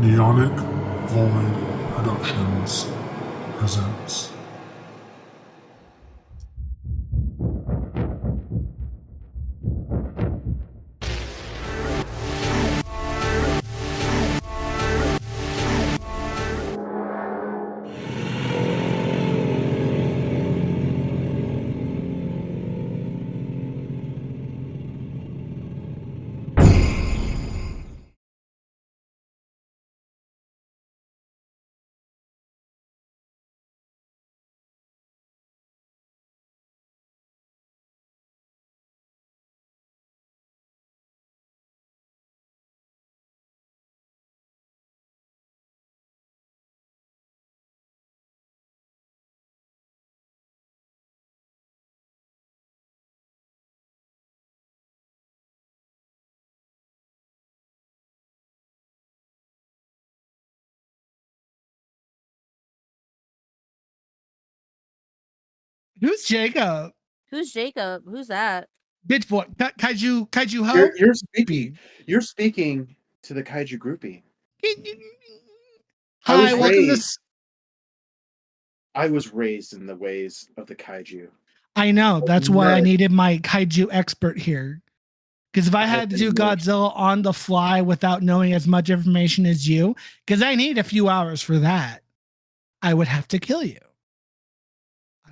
Neonic Void Productions presents. Who's Jacob? Who's Jacob? Who's that? Bitch boy. Kaiju ho? You're speaking to the Kaiju Groupie. Hi, welcome to... I was raised in the ways of the Kaiju. I know. That's why I needed my Kaiju expert here. Because if I had to do Godzilla on the fly without knowing as much information as you, because I need a few hours for that, I would have to kill you.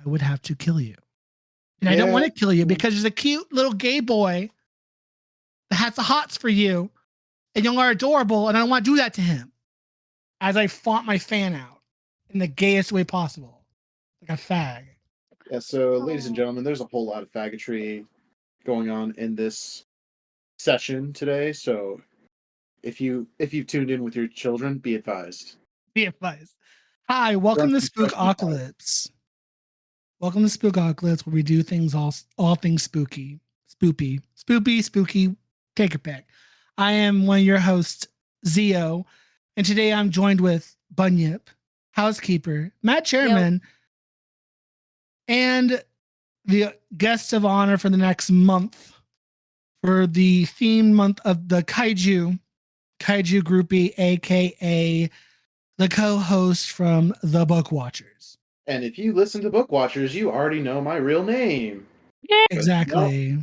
And I don't want to kill you because there's a cute little gay boy that has the hots for you, and you are adorable, and I don't want to do that to him. As I font my fan out in the gayest way possible, like a fag. Yeah, so ladies and gentlemen, there's a whole lot of faggotry going on in this session today. So if you've tuned in with your children, be advised. Be advised. Hi, welcome to Spookocalypse. Welcome to Spookocalypse, where we do things all things spooky. Spooky. Take it back. I am one of your hosts, Zio, and today I'm joined with Bunyip, Housekeeper, Matt Chairman, and the guest of honor for the next month for the theme month of the Kaiju Groupie, aka the co-host from the Book Watchers. And if you listen to Book Watchers, you already know my real name. Exactly. No.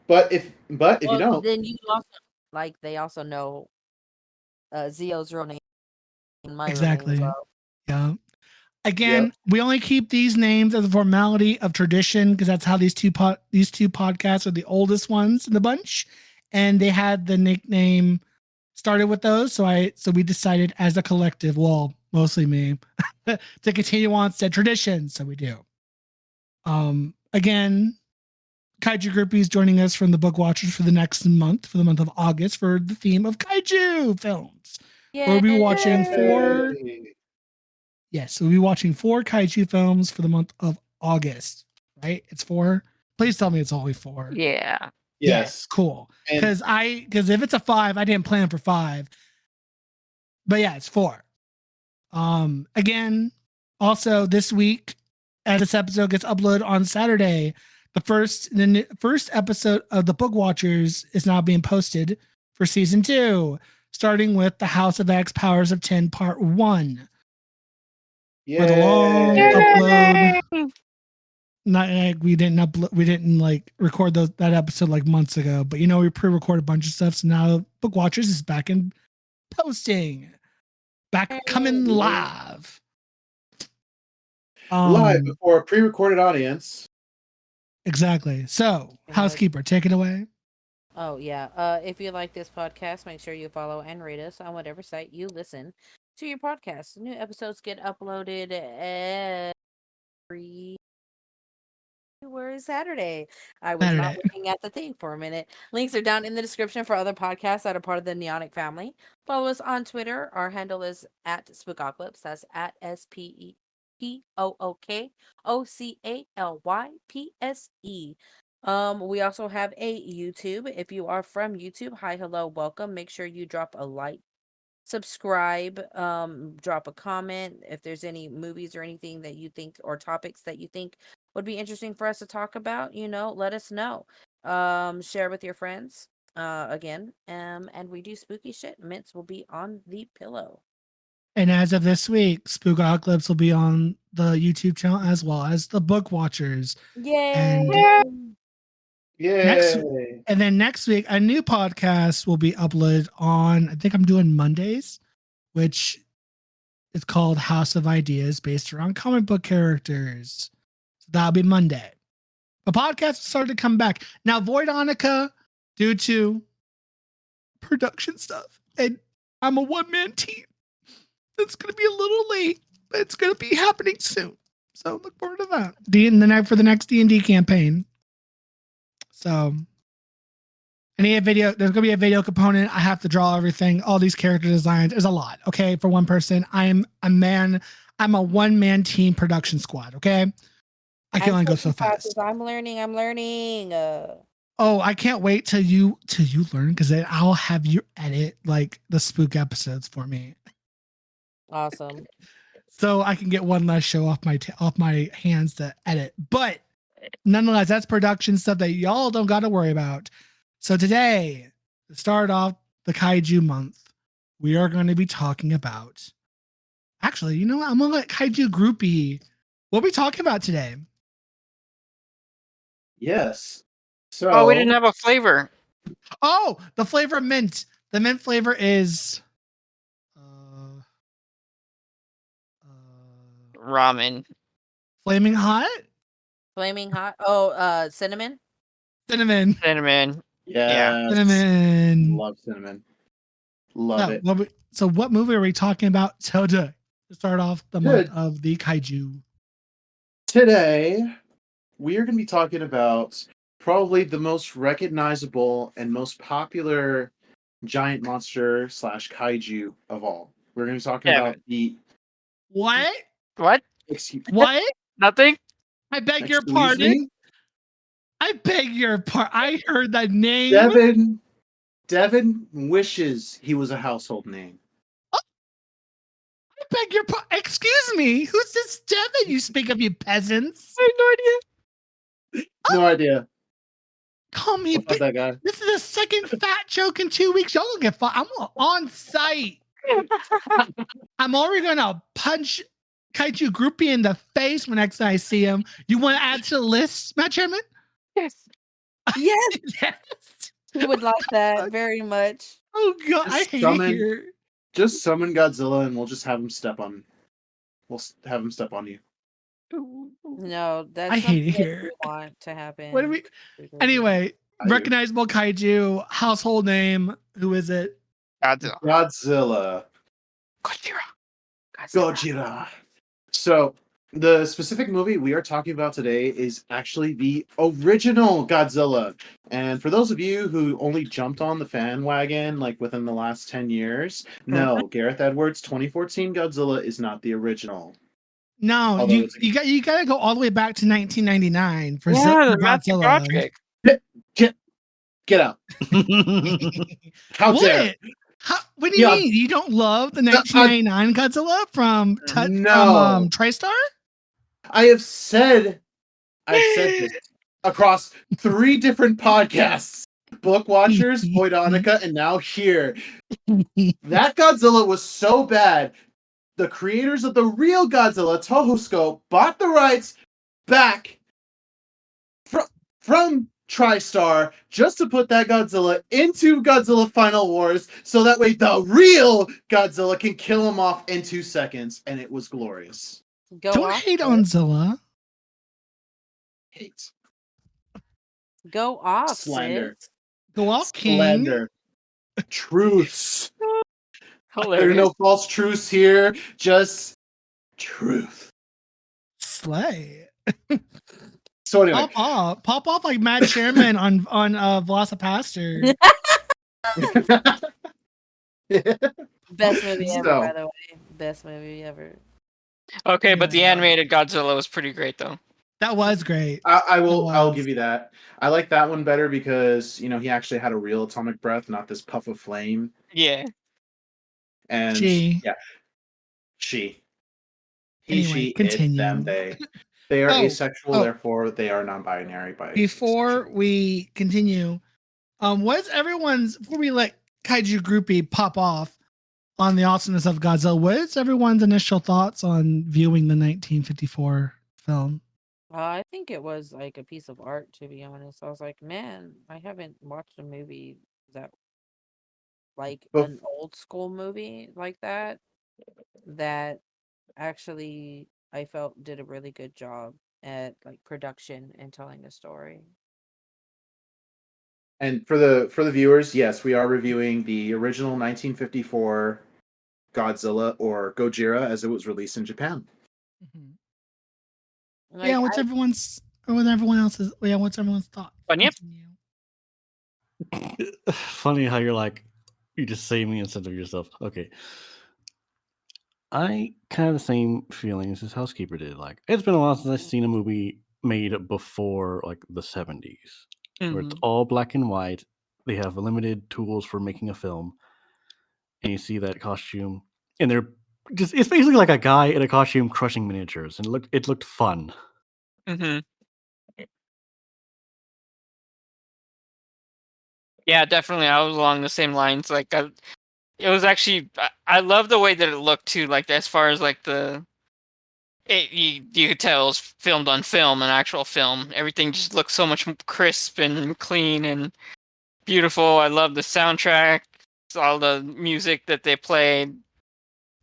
But if you don't, then you also they also know Zio's real name. Exactly. Real name as well. Yeah. Again, we only keep these names as a formality of tradition because that's how these two podcasts are the oldest ones in the bunch, and they had the nickname started with those. So we decided as a collective, well, mostly me, to continue on said tradition. So we do. Again, Kaiju Groupie's joining us from the Book Watchers for the next month, for the month of August, for the theme of Kaiju films. We'll be watching four. Yes, we'll be watching 4 Kaiju films for the month of August. Right? It's 4. Please tell me it's only 4. Yeah. Yes. Cool. Because if it's a 5, I didn't plan for 5. But yeah, it's 4. Again, also this week, as this episode gets uploaded on Saturday, the first episode of the Book Watchers is now being posted for season 2, starting with the House of X Powers of 10 Part 1. With a long upload. Not like we didn't record that episode like months ago, but we pre-recorded a bunch of stuff. So now Book Watchers is back in posting. Back coming live. Live before a pre-recorded audience. Exactly. So, Housekeeper, take it away. Oh, yeah. If you like this podcast, make sure you follow and rate us on whatever site you listen to your podcast. New episodes get uploaded every Saturday. I was not looking at the thing for a minute. Links are down in the description for other podcasts that are part of the Neonic family. Follow us on Twitter. Our handle is at Spookocalypse. That's at SPOOKOCALYPSE. We also have a YouTube. If you are from YouTube, hi, hello, welcome. Make sure you drop a like, subscribe, drop a comment. If there's any movies or anything that you think, or topics that you think would be interesting for us to talk about, let us know. Share with your friends. again. And we do spooky shit. Mints will be on the pillow. And as of this week, Spookocalypse will be on the YouTube channel as well as the Book Watchers. Yay! And Yay! next week, a new podcast will be uploaded on, I think I'm doing Mondays, which is called House of Ideas, based around comic book characters. So that'll be Monday. The podcast started to come back. Now, Voidonica, due to production stuff, and I'm a one-man team. It's going to be a little late, but it's going to be happening soon. So look forward to that. For the next D&D campaign. So, there's going to be a video component. I have to draw everything, all these character designs. There's a lot, okay, for one person. I'm a one-man team production squad, okay? I can only go so fast. I'm learning. Oh, I can't wait till you learn, because then I'll have you edit like the spook episodes for me. Awesome. So I can get one less show off my hands to edit. But nonetheless, that's production stuff that y'all don't got to worry about. So today, to start off the Kaiju month, we are going to be talking about. Actually, you know what? I'm gonna let Kaiju Groupie. What are we talking about today? Yes. So. Oh, we didn't have a flavor. Oh, the flavor mint. The mint flavor is. Ramen. Flaming hot. Flaming hot. Oh, cinnamon. Cinnamon. Yes. Cinnamon. Love cinnamon. Love it. So what movie are we talking about today? To start off the month of the Kaiju. Today, we are going to be talking about probably the most recognizable and most popular giant monster / kaiju of all. We're going to be talking about the. What? What? Excuse. What? Nothing? I beg your Excuse pardon. me? I beg your pardon. I heard that name. Devin wishes he was a household name. I beg your pardon. Excuse me. Who's this Devin you speak of, you peasants? I have no idea. No idea. Call me. What's up, that guy? This is the second fat joke in 2 weeks. Y'all gonna get fought. I'm on site. I'm already gonna punch Kaiju Groupie in the face when next time I see him. You want to add to the list, Matt Chairman? Yes. Yes, Yes. we would like that very much. Oh God, I Just hate summon- it here. Just summon Godzilla and we'll just have him step on. We'll have him step on you. No, that's I hate it something that here. we want to happen. What do we? Anyway, I do. recognizable Kaiju, household name. Who is it? Godzilla. Gojira. So, the specific movie we are talking about today is actually the original Godzilla. And for those of you who only jumped on the fan wagon like within the last 10 years, no, Gareth Edwards' 2014 Godzilla is not the original. No, Although you got to go all the way back to 1999 for Yeah, Matthew Godzilla. Broderick. Get out. How dare. What? What do you mean? You don't love the 1999 Godzilla from TriStar? I've said this across 3 different podcasts. Book Watchers, Voidonica, and now here. That Godzilla was so bad, the creators of the real Godzilla, Toho Scope, bought the rights back from TriStar just to put that Godzilla into Godzilla Final Wars so that way the real Godzilla can kill him off in 2 seconds, and it was glorious. Don't hate on Zilla. Hate. Go off, Slander. sis. Go off, King. Slander. Truths. There are Hilarious. no false truths here, just truth. Slay. So anyway, Pop off like Matt Chairman on Velocipaster. Best movie ever, So- by the way. Best movie ever. Okay, but the Yeah. animated Godzilla was pretty great, though. That was great. I'll give you that. I like that one better because he actually had a real atomic breath, not this puff of flame. Yeah. And She. yeah, she. He, Anyway, she, continue. it, them, they. They are Oh, asexual, oh. therefore they are non-binary. Before we continue, What's everyone's before we let Kaiju Groupie pop off on the awesomeness of Godzilla? What's everyone's initial thoughts on viewing the 1954 film? I think it was like a piece of art, to be honest. I was like, man, I haven't watched a movie that like Bef- an old school movie like that actually I felt did a really good job at like production and telling a story. And for the viewers, yes, we are reviewing the original 1954 Godzilla, or Gojira as it was released in Japan. Like Yeah, what's everyone's thought? Fun, yep. Funny how you're like, you just say me instead of yourself. Okay. I kind of the same feelings as Housekeeper did. Like, it's been a while since I've seen a movie made before like the 70s, where it's Mhm. all black and white. They have limited tools for making a film, and you see that costume, and they're just, it's basically like a guy in a costume crushing miniatures, and it looked fun. Mhm. Yeah, definitely. I was along the same lines. Like, it was actually. I love the way that it looked too. Like, as far as like you could tell it was filmed on film, an actual film. Everything just looked so much crisp and clean and beautiful. I love the soundtrack, all the music that they played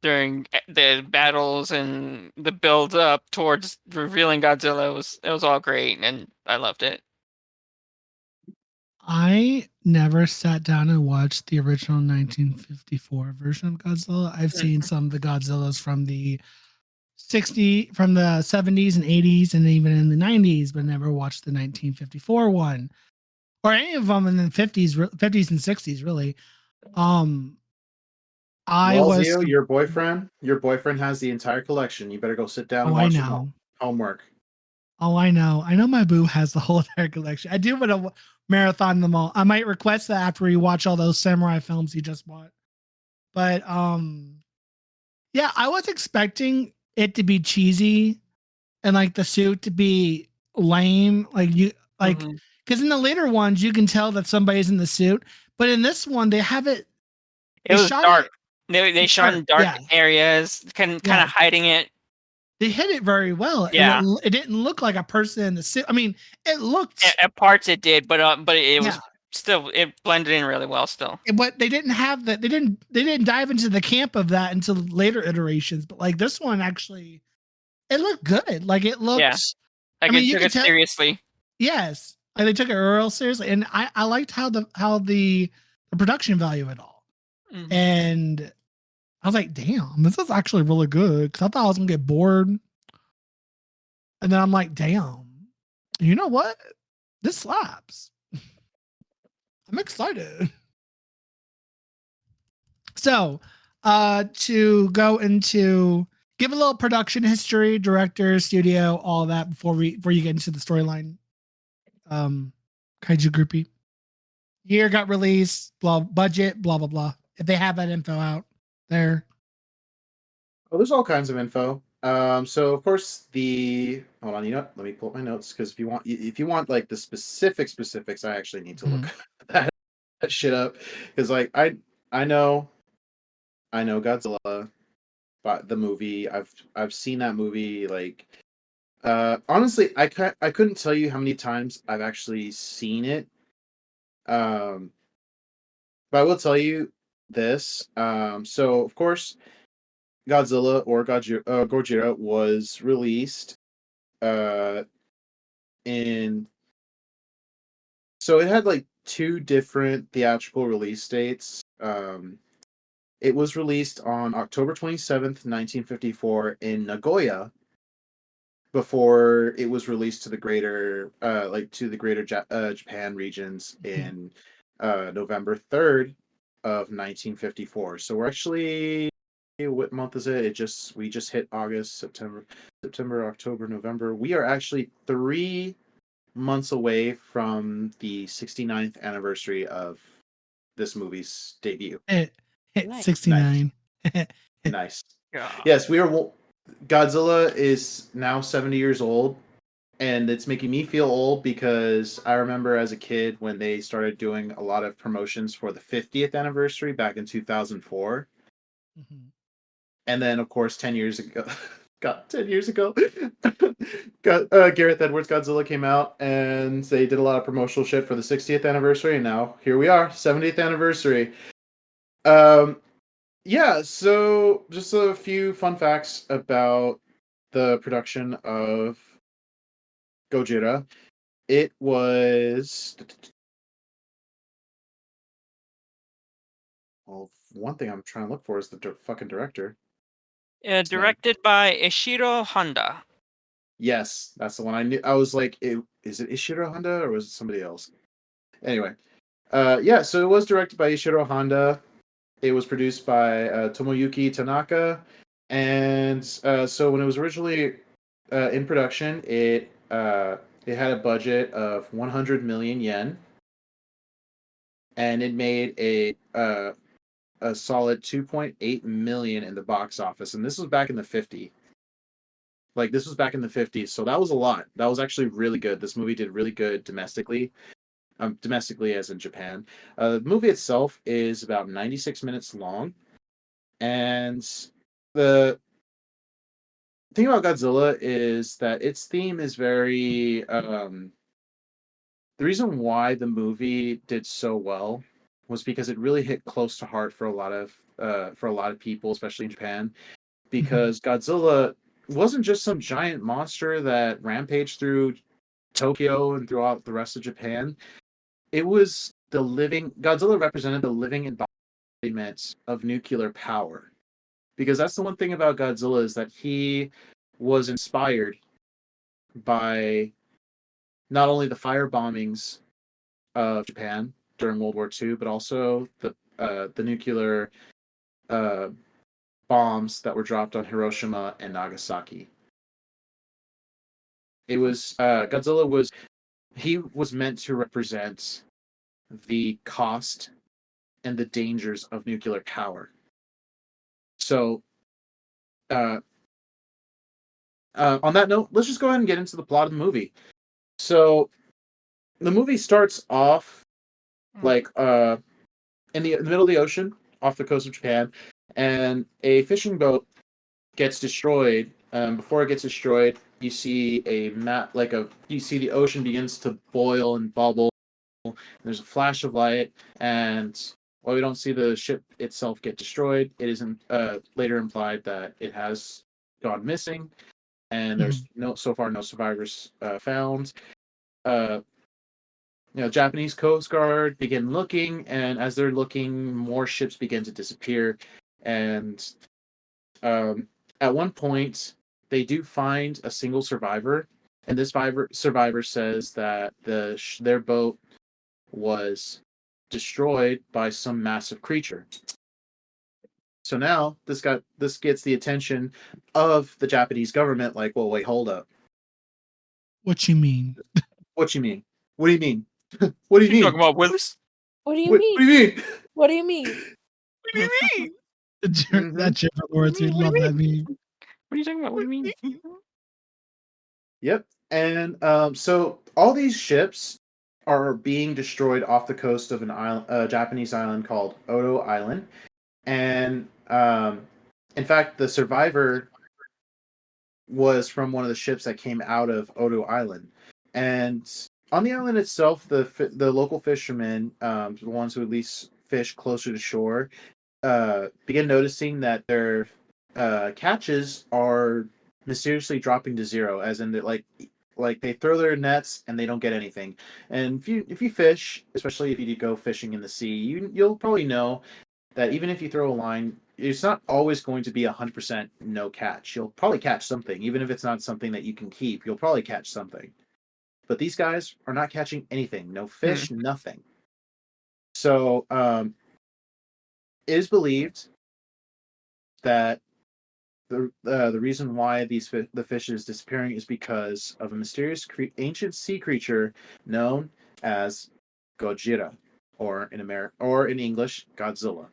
during the battles and the build up towards revealing Godzilla. It was all great, and I loved it. I never sat down and watched the original 1954 version of Godzilla. I've seen some of the Godzillas from the 70s and 80s and even in the 90s, but never watched the 1954 one or any of them in the 50s and 60s really. I was Walzio, your boyfriend has the entire collection. You better go sit down and I watch them know. all. Homework. Oh, I know. I know my boo has the whole entire collection. I do want to marathon them all. I might request that after we watch all those samurai films he just bought. But yeah, I was expecting it to be cheesy and like the suit to be lame. Mhm. Because in the later ones you can tell that somebody's in the suit, but in this one they have it. It They was shot dark. it. They It's shot dark, in dark yeah. areas, kind of Yes. hiding it. They hit it very well, Yeah. and it didn't look like a person in the suit. I mean, it looked. At parts it did, but it was Yeah. still, it blended in really well still. But they didn't have that. They didn't dive into the camp of that until later iterations. But like this one, actually, it looked good. Like it looked. Yeah. Like, I mean, it you took could it tell. seriously. Yes, like they took it real seriously, and I liked how the production value of it all. Mhm. And I was like, damn, this is actually really good. Because I thought I was gonna get bored, and then I'm like, damn, you know what? This slaps. I'm excited. So, to go into give a little production history, director, studio, all that before you get into the storyline. Kaiju Groupie. Year got released, blah budget, blah blah blah. If they have that info out there. Oh, there's all kinds of info. So of course hold on, you know what? Let me pull up my notes, because if you want like the specifics, I actually need to look that shit up, because like I know Godzilla, but the movie, I've seen that movie like honestly, I couldn't tell you how many times I've actually seen it. But I will tell you this. So of course, Godzilla, or Gojira was released uh in so it had like two different theatrical release dates. It was released on October 27th, 1954 in Nagoya, before it was released to the greater Japan regions in November 3rd of 1954. So we're actually, what month is it? We just hit August, September, October, November. We are actually 3 months away from the 69th anniversary of this movie's debut. Hit Nice. 69. Nice. Yeah. Yes, Godzilla is now 70 years old. and it's making me feel old because I remember as a kid when they started doing a lot of promotions for the 50th anniversary back in 2004. Mhm. And then, of course, 10 years ago, God, 10 years ago, Gareth Edwards' Godzilla came out, and they did a lot of promotional shit for the 60th anniversary, and now here we are, 70th anniversary. Yeah, so just a few fun facts about the production of Gojira. It was... Well, one thing I'm trying to look for is the fucking director. His name. Directed by Ishiro Honda. Yes, that's the one I knew. I was like, is it Ishiro Honda or was it somebody else? Anyway, yeah, so it was directed by Ishiro Honda. It was produced by Tomoyuki Tanaka. And so when it was originally in production, it had a budget of 100 million yen. And it made a solid 2.8 million in the box office. And this was back in the 50s. Like, this was back in the 50s, so that was a lot. That was actually really good. This movie did really good domestically. Domestically as in Japan. The movie itself is about 96 minutes long. And the thing about Godzilla is that its theme is very... the reason why the movie did so well was because it really hit close to heart for a lot of people, especially in Japan. Because Godzilla wasn't just some giant monster that rampaged through Tokyo and throughout the rest of Japan. It was Godzilla represented the living embodiment of nuclear power. Because that's the one thing about Godzilla is that he was inspired by not only the fire bombings of Japan during World War II, but also the nuclear bombs that were dropped on Hiroshima and Nagasaki. It was Godzilla was meant to represent the cost and the dangers of nuclear power. So, on that note, let's just go ahead and get into the plot of the movie. So, the movie starts off like in the middle of the ocean, off the coast of Japan, and a fishing boat gets destroyed. Before it gets destroyed, you see you see the ocean begins to boil and bubble. There's a flash of light, and while we don't see the ship itself get destroyed, it isn't later implied that it has gone missing, and there's so far no survivors found. Japanese Coast Guard begin looking, and as they're looking, more ships begin to disappear, and at one point they do find a single survivor, and this survivor says that their boat was destroyed by some massive creature. So now this gets the attention of the Japanese government. Like, well, wait, hold up. What you mean? What you mean? What do you mean? What do you You mean? talking about Willis? What do you What mean? do you mean? What do you mean? What do you mean? That German words, we love that meme. What are you talking about? What do you mean? Yep. And so all these ships are being destroyed off the coast of a Japanese island called Odo Island. And in fact, the survivor was from one of the ships that came out of Odo Island. And on the island itself, the local fishermen, the ones who at least fish closer to shore, begin noticing that their catches are mysteriously dropping to zero, as in that like they throw their nets and they don't get anything. And if you fish, especially if you go fishing in the sea, you'll probably know that even if you throw a line, it's not always going to be 100% no catch. You'll probably catch something, even if it's not something that you can keep. You'll probably catch something. But these guys are not catching anything. No fish, nothing. So it is believed that the reason why the fish is disappearing is because of a mysterious ancient sea creature known as Gojira, or in English, Godzilla.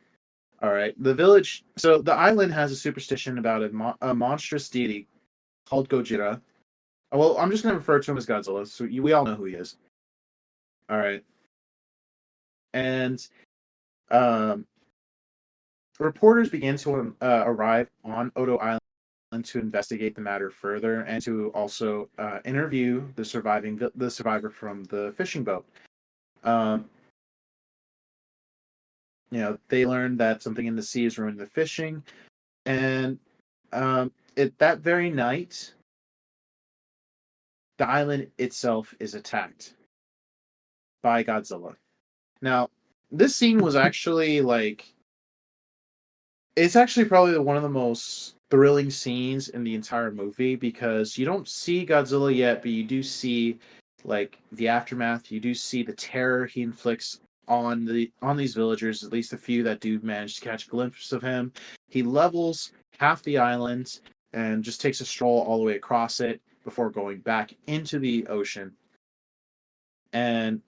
All right, the island has a superstition about a monstrous deity called Gojira, Well, I'm just gonna refer to him as Godzilla. So we all know who he is. All right. And um, reporters began to arrive on Odo Island to investigate the matter further and to also interview the survivor from the fishing boat. Um, they learned that something in the sea is ruining the fishing, and that very night, the island itself is attacked by Godzilla. Now, this scene was actually it's actually probably one of the most thrilling scenes in the entire movie because you don't see Godzilla yet, but you do see the aftermath. You do see the terror he inflicts on these villagers, at least a few that do manage to catch a glimpse of him. He levels half the island and just takes a stroll all the way across it before going back into the ocean. And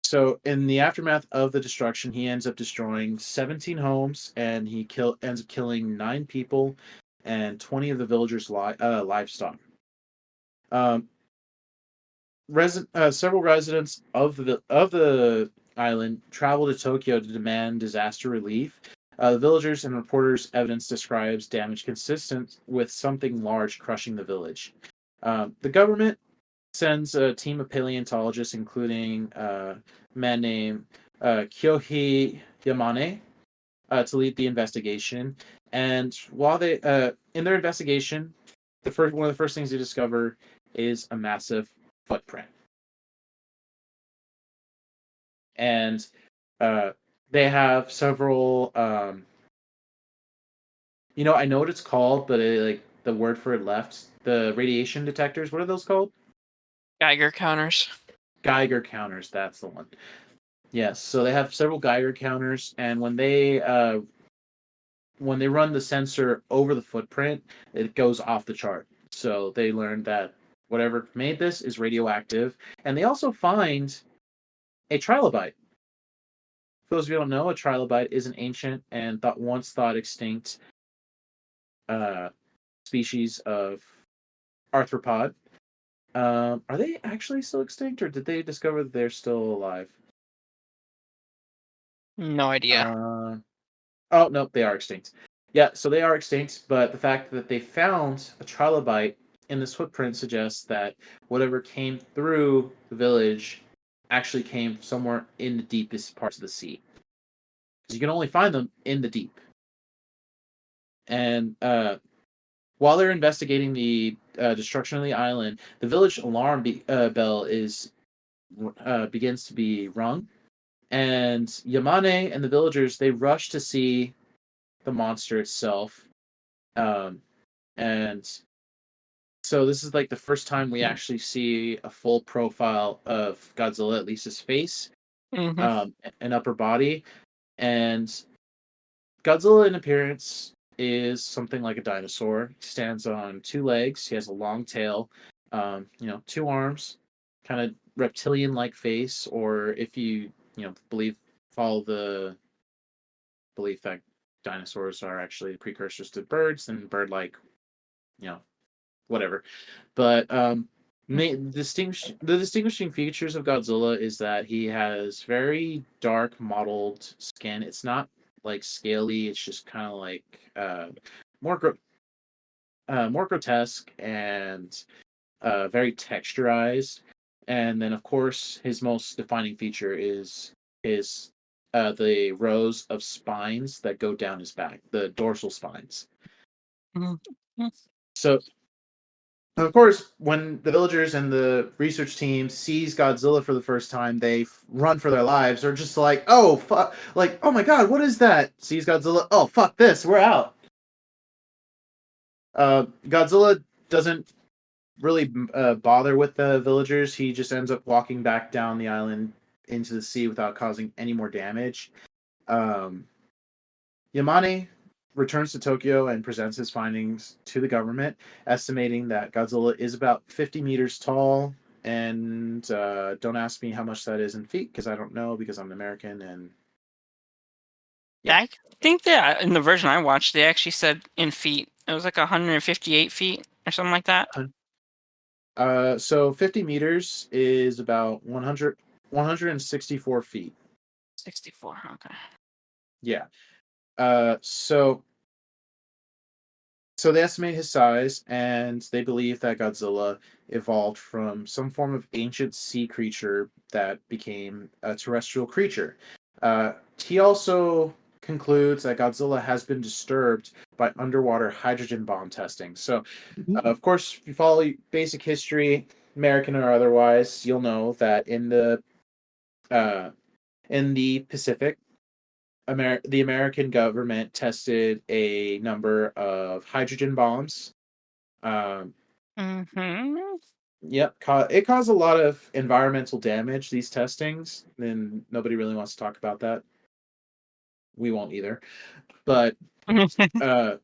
so in the aftermath of the destruction, he ends up destroying 17 homes, and he ends up killing 9 people and 20 of the villagers' livestock. Several residents of the island travel to Tokyo to demand disaster relief. The villagers and reporters' evidence describes damage consistent with something large crushing the village. The government sends a team of paleontologists, including a man named Kyohei Yamane, to lead the investigation. And while they in their investigation, one of the first things they discover is a massive footprint, and they have several. I know what it's called, but the word for it left. The radiation detectors. What are those called? Geiger counters. Geiger counters, that's the one. Yes, so they have several Geiger counters, and when they run the sensor over the footprint, it goes off the chart. So they learned that whatever made this is radioactive, and they also find a trilobite. For those of you who don't know, a trilobite is an ancient and once thought extinct species of arthropod. Are they actually still extinct, or did they discover that they're still alive? No idea. Oh, no, they are extinct. Yeah, so they are extinct, but the fact that they found a trilobite in this footprint suggests that whatever came through the village actually came somewhere in the deepest parts of the sea. Because you can only find them in the deep. And while they're investigating the destruction of the island, the village alarm bell begins to be rung. And Yamane and the villagers, they rush to see the monster itself. And so this is the first time we actually see a full profile of Godzilla, at least his face, and upper body. And Godzilla in appearance is something like a dinosaur. He stands on 2 legs. He has a long tail, 2 arms, kind of reptilian-like face, or if you follow the belief that dinosaurs are actually precursors to birds and bird-like, whatever. But the distinguishing features of Godzilla is that he has very dark mottled skin. It's not scaly. It's just kind of more grotesque and very texturized. And then, of course, his most defining feature is the rows of spines that go down his back, the dorsal spines. So, of course, when the villagers and the research team sees Godzilla for the first time, they run for their lives. They're just like, "Oh fuck!" "Oh my god, what is that?" Sees Godzilla, "Oh fuck this, we're out." Godzilla doesn't really bother with the villagers. He just ends up walking back down the island into the sea without causing any more damage. Yamane returns to Tokyo and presents his findings to the government, estimating that Godzilla is about 50 meters tall. And don't ask me how much that is in feet, because I don't know, because I'm American. And yeah, I think that in the version I watched, they actually said in feet. It was 158 feet. or something like that? So 50 meters is about 164 feet. 64. Okay. Yeah. So they estimate his size, and they believe that Godzilla evolved from some form of ancient sea creature that became a terrestrial creature. He also concludes that Godzilla has been disturbed by underwater hydrogen bomb testing. So, of course, if you follow basic history, American or otherwise, you'll know that uh, in the Pacific, the American government tested a number of hydrogen bombs. Mm-hmm. Yep, it caused a lot of environmental damage. These testings, and nobody really wants to talk about that. We won't either. But uh,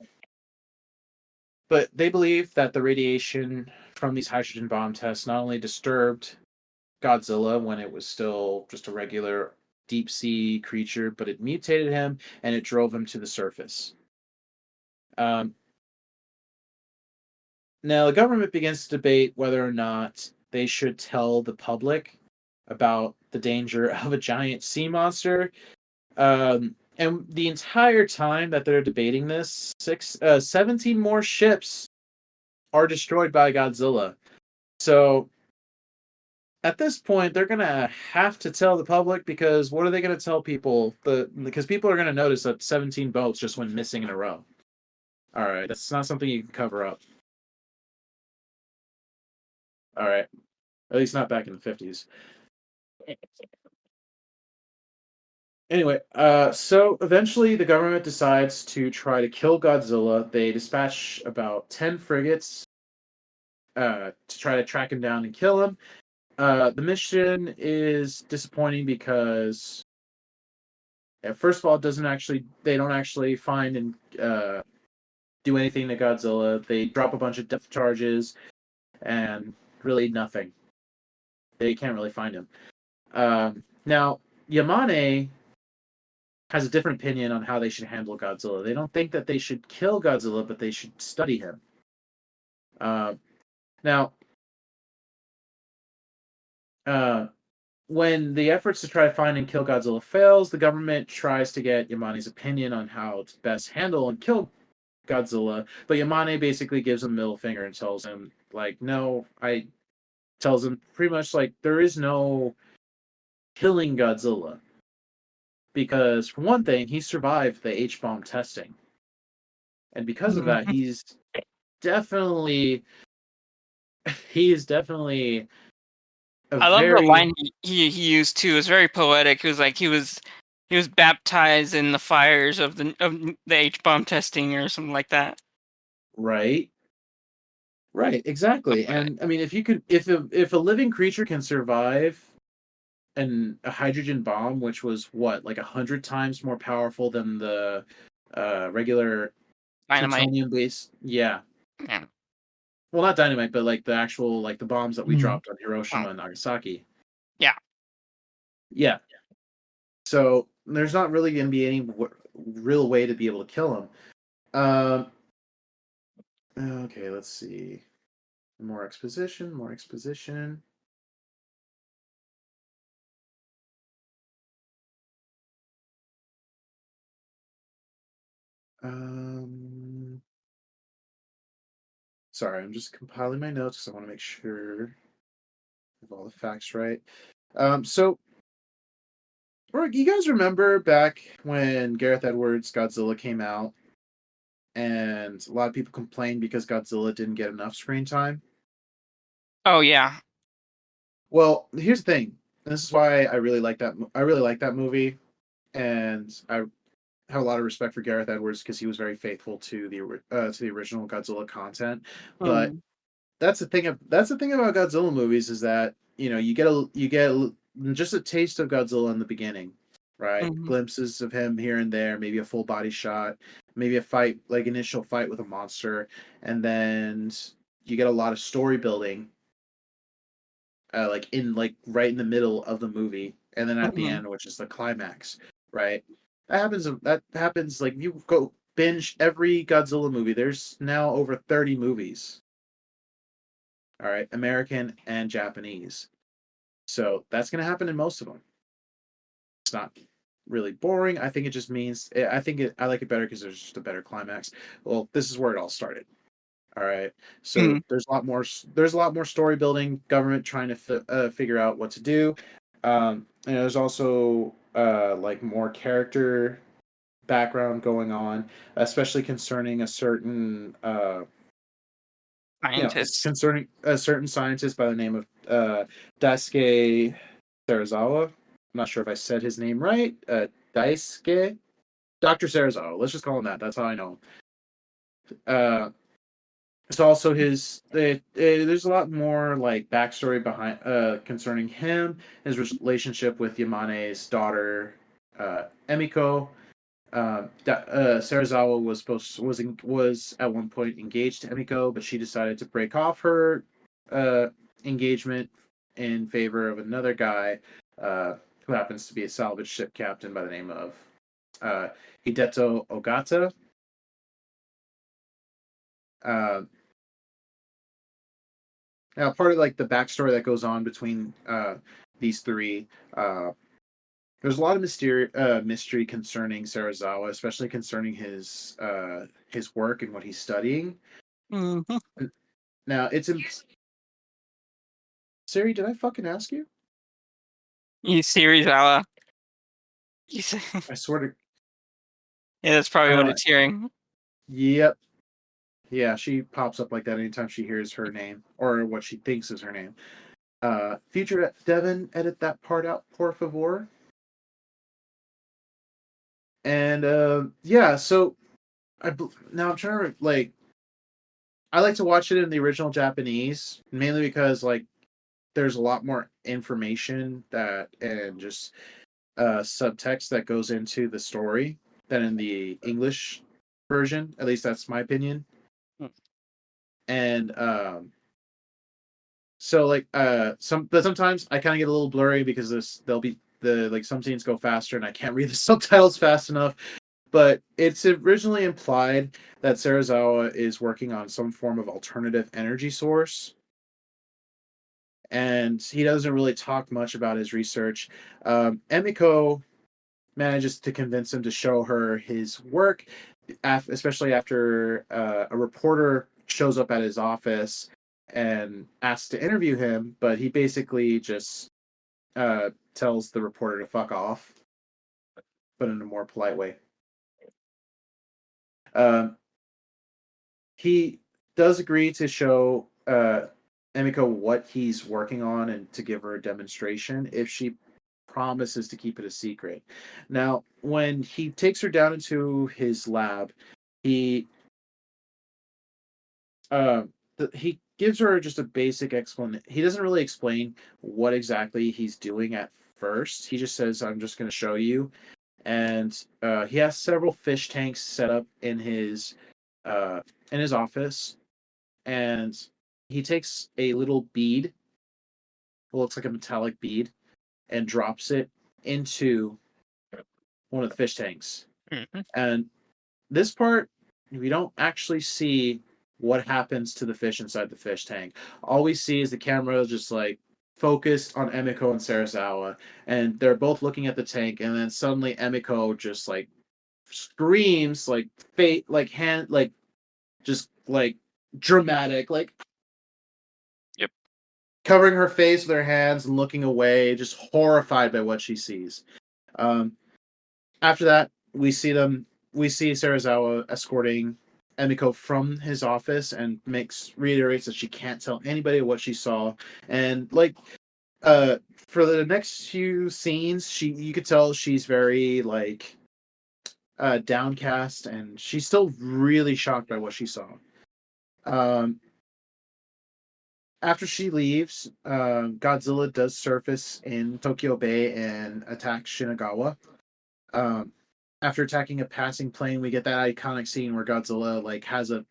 but they believe that the radiation from these hydrogen bomb tests not only disturbed Godzilla when it was still just a regular deep sea creature, but it mutated him and it drove him to the surface. Um, Now, the government begins to debate whether or not they should tell the public about the danger of a giant sea monster. And the entire time that they're debating this, 17 more ships are destroyed by Godzilla. So at this point, they're gonna have to tell the public, because what are they gonna tell people? Because people are gonna notice that 17 boats just went missing in a row. All right, that's not something you can cover up. All right, at least not back in the 50s. Anyway, so eventually the government decides to try to kill Godzilla. They dispatch about 10 frigates to try to track him down and kill him. The mission is disappointing because, first of all, they don't actually find and do anything to Godzilla. They drop a bunch of depth charges and really nothing. They can't really find him. Now, Yamane has a different opinion on how they should handle Godzilla. They don't think that they should kill Godzilla, but they should study him. Now, when the efforts to try to find and kill Godzilla fails, the government tries to get Yamane's opinion on how to best handle and kill Godzilla, but Yamane basically gives him a middle finger and tells him, like, no, tells him pretty much, like, there is no killing Godzilla. Because, for one thing, he survived the H-bomb testing. And because of that, definitely he is definitely I love the line he used too. It was very poetic. It was like he was baptized in the fires of the H-bomb testing or something like that. Right, exactly. And I mean, if a living creature can survive a hydrogen bomb, which was what, like 100 times more powerful than the regular Dynamite. plutonium based, yeah. Yeah. Well, not dynamite, but like the actual, like the bombs that we dropped on Hiroshima and Nagasaki. Yeah. Yeah. So there's not really going to be any real way to be able to kill him. Okay, let's see. More exposition. Sorry, I'm just compiling my notes because I want to make sure I have all the facts right. So, you guys remember back when Gareth Edwards' Godzilla came out, and a lot of people complained because Godzilla didn't get enough screen time? Oh yeah. Well, here's the thing. This is why I really like that. I really like that movie, and I have a lot of respect for Gareth Edwards because he was very faithful to the original Godzilla content. But that's the thing about Godzilla movies, is that you get just a taste of Godzilla in the beginning, right? Glimpses of him here and there, maybe a full body shot, maybe a fight, like initial fight with a monster, and then you get a lot of story building, right in the middle of the movie, and then at the end, which is the climax, right? That happens like, if you go binge every Godzilla movie. There's now over 30 movies. All right, American and Japanese. So that's going to happen in most of them. It's not really boring. I think it just means I like it better because there's just a better climax. Well, this is where it all started. All right. So there's a lot more story building, government trying to figure out what to do. And there's also like more character background going on, especially concerning a certain Scientists. concerning a certain scientist by the name of Daisuke Sarazawa. I'm not sure if I said his name right. Daisuke, Dr. Sarazawa. Let's just call him that. That's how I know him. It's also there's a lot more like backstory behind concerning him, his relationship with Yamane's daughter, Emiko. Sarazawa was at one point engaged to Emiko, but she decided to break off her engagement in favor of another guy who happens to be a salvage ship captain by the name of Hideto Ogata. Now, part of like the backstory that goes on between these three, there's a lot of mystery concerning Sarazawa, especially concerning his work and what he's studying. Mm-hmm. Now, Siri, did I fucking ask you? You series Ala. You say, I swear to. yeah, that's probably what it's hearing. Yep. Yeah, she pops up like that anytime she hears her name or what she thinks is her name. Future Devin, edit that part out, por favor. And yeah, so now I'm trying to like. I like to watch it in the original Japanese, mainly because like there's a lot more information and just subtext that goes into the story than in the English version. At least that's my opinion. And so like but sometimes I kind of get a little blurry because there'll be some scenes go faster and I can't read the subtitles fast enough. But it's originally implied that Sarazawa is working on some form of alternative energy source. And he doesn't really talk much about his research. Emiko manages to convince him to show her his work, especially after a reporter shows up at his office and asks to interview him, but he basically just tells the reporter to fuck off, but in a more polite way. He does agree to show Emiko what he's working on and to give her a demonstration if she promises to keep it a secret. Now, when he takes her down into his lab, he he gives her just a basic explanation. He doesn't really explain what exactly he's doing at first. He just says, "I'm just going to show you." And he has several fish tanks set up in his office, and he takes a little bead, it looks like a metallic bead, and drops it into one of the fish tanks. Mm-hmm. And this part, we don't actually see what happens to the fish inside the fish tank. All we see is the camera just like focused on Emiko and Sarazawa, and they're both looking at the tank, and then suddenly Emiko just like screams like fate like hand like just like dramatic like Yep. covering her face with her hands and looking away, just horrified by what she sees. After that, we see Sarazawa escorting Emiko from his office and reiterates that she can't tell anybody what she saw. And like for the next few scenes, you could tell she's very like downcast, and she's still really shocked by what she saw. After she leaves, Godzilla does surface in Tokyo Bay and attacks Shinagawa. After attacking a passing plane, we get that iconic scene where Godzilla like has a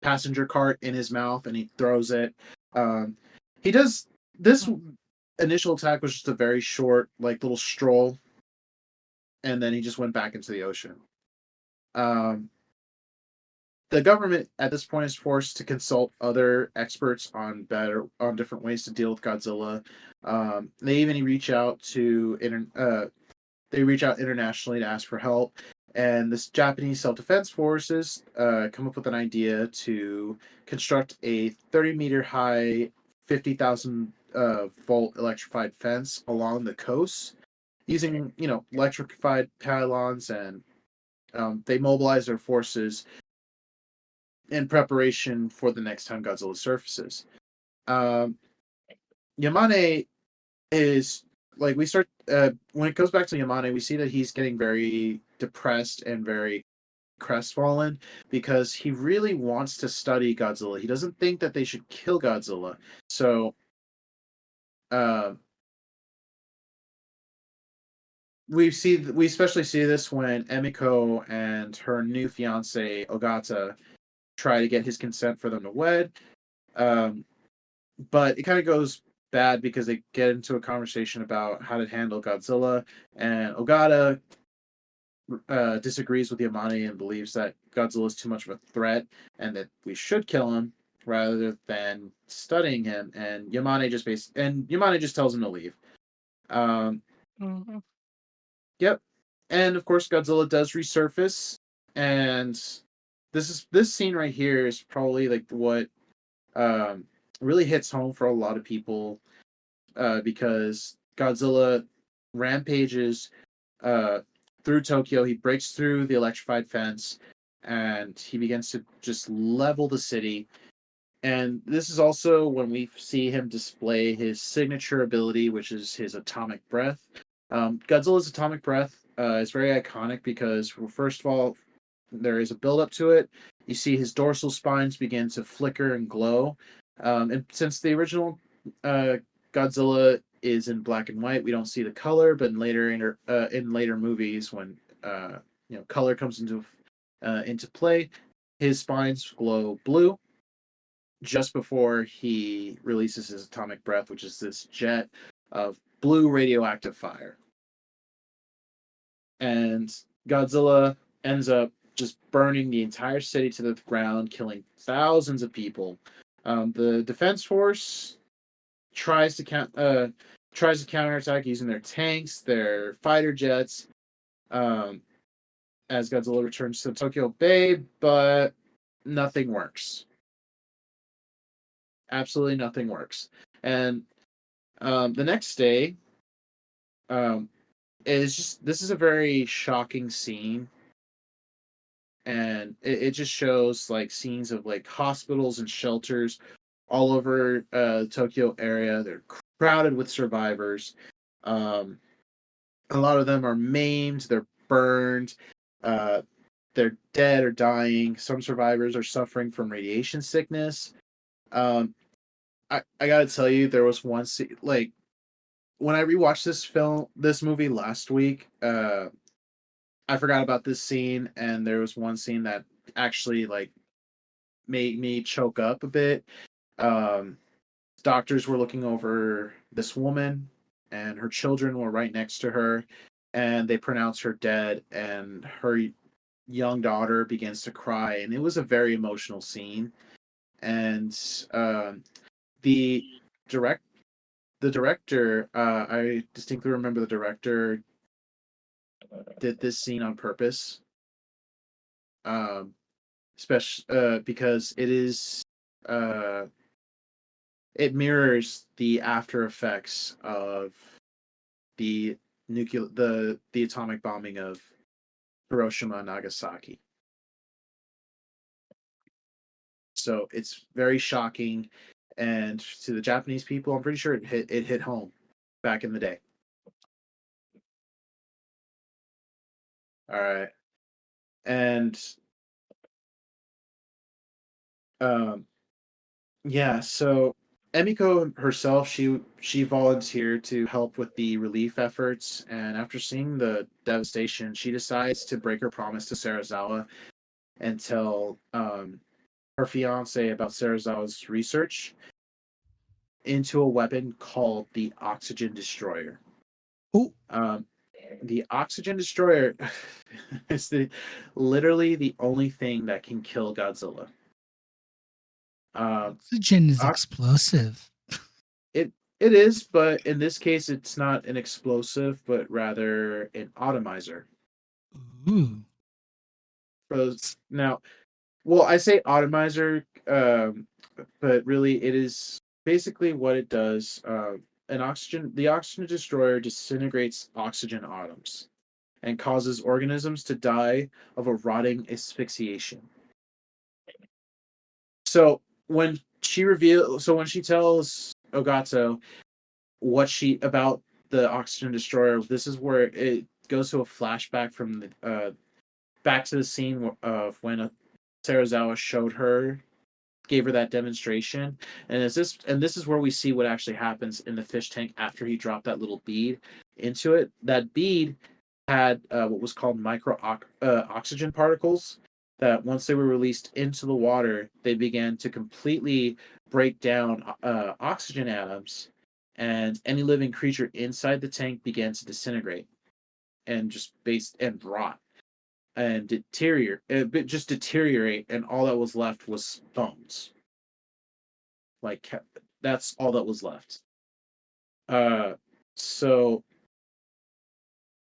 passenger cart in his mouth and he throws it. He does this initial attack was just a very short like little stroll, and then he just went back into the ocean. the government at this point is forced to consult other experts on different ways to deal with Godzilla. They even reach out internationally to ask for help, and this Japanese self-defense forces come up with an idea to construct a 30-meter high, 50,000 volt electrified fence along the coast using electrified pylons, and they mobilize their forces in preparation for the next time Godzilla surfaces. Yamane is like we start when it goes back to Yamane, we see that he's getting very depressed and very crestfallen because he really wants to study Godzilla. He doesn't think that they should kill Godzilla. So we especially see this when Emiko and her new fiance Ogata try to get his consent for them to wed. But it kind of goes bad because they get into a conversation about how to handle Godzilla, and Ogata disagrees with Yamane and believes that Godzilla is too much of a threat and that we should kill him rather than studying him. And Yamane just tells him to leave. Yep. And of course, Godzilla does resurface, and this scene right here is probably like what really hits home for a lot of people because Godzilla rampages through Tokyo. He breaks through the electrified fence, and he begins to just level the city. And this is also when we see him display his signature ability, which is his atomic breath. Godzilla's atomic breath is very iconic because, well, first of all, there is a build up to it. You see his dorsal spines begin to flicker and glow. And since the original Godzilla is in black and white, we don't see the color. But in later movies, when color comes into play, his spines glow blue just before he releases his atomic breath, which is this jet of blue radioactive fire. And Godzilla ends up just burning the entire city to the ground, killing thousands of people. The defense force tries to counterattack using their tanks, their fighter jets, as Godzilla returns to Tokyo Bay, but nothing works. Absolutely nothing works. And the next day, this is a very shocking scene, and it just shows like scenes of like hospitals and shelters all over the Tokyo area. They're crowded with survivors. A lot of them are maimed, they're burned, they're dead or dying. Some survivors are suffering from radiation sickness. I gotta tell you, there was one scene, like when I rewatched this movie last week, I forgot about this scene, and there was one scene that actually like made me choke up a bit. Doctors were looking over this woman, and her children were right next to her, and they pronounce her dead, and her young daughter begins to cry, and it was a very emotional scene. And the director, I distinctly remember the director did this scene on purpose, especially because it mirrors the after effects of the atomic bombing of Hiroshima and Nagasaki. So it's very shocking, and to the Japanese people, I'm pretty sure it hit home back in the day. All right, and yeah, so Emiko herself, she volunteered to help with the relief efforts, and after seeing the devastation, she decides to break her promise to Serizawa and tell her fiance about Serizawa's research into a weapon called the Oxygen Destroyer. Oh. The oxygen destroyer is literally the only thing that can kill Godzilla. Oxygen is ox- explosive. it is, but in this case, it's not an explosive, but rather an atomizer. Ooh. For those now, well, I say atomizer, but really it is basically what it does. The oxygen destroyer disintegrates oxygen atoms and causes organisms to die of a rotting asphyxiation. So when when she tells Ogato about the oxygen destroyer, this is where it goes to a flashback from back to the scene of when Sarazawa gave her that demonstration, and this is where we see what actually happens in the fish tank after he dropped that little bead into it. That bead had what was called oxygen particles that once they were released into the water, they began to completely break down oxygen atoms, and any living creature inside the tank began to disintegrate and rot and deteriorate, and all that was left was bones. Like that's all that was left. So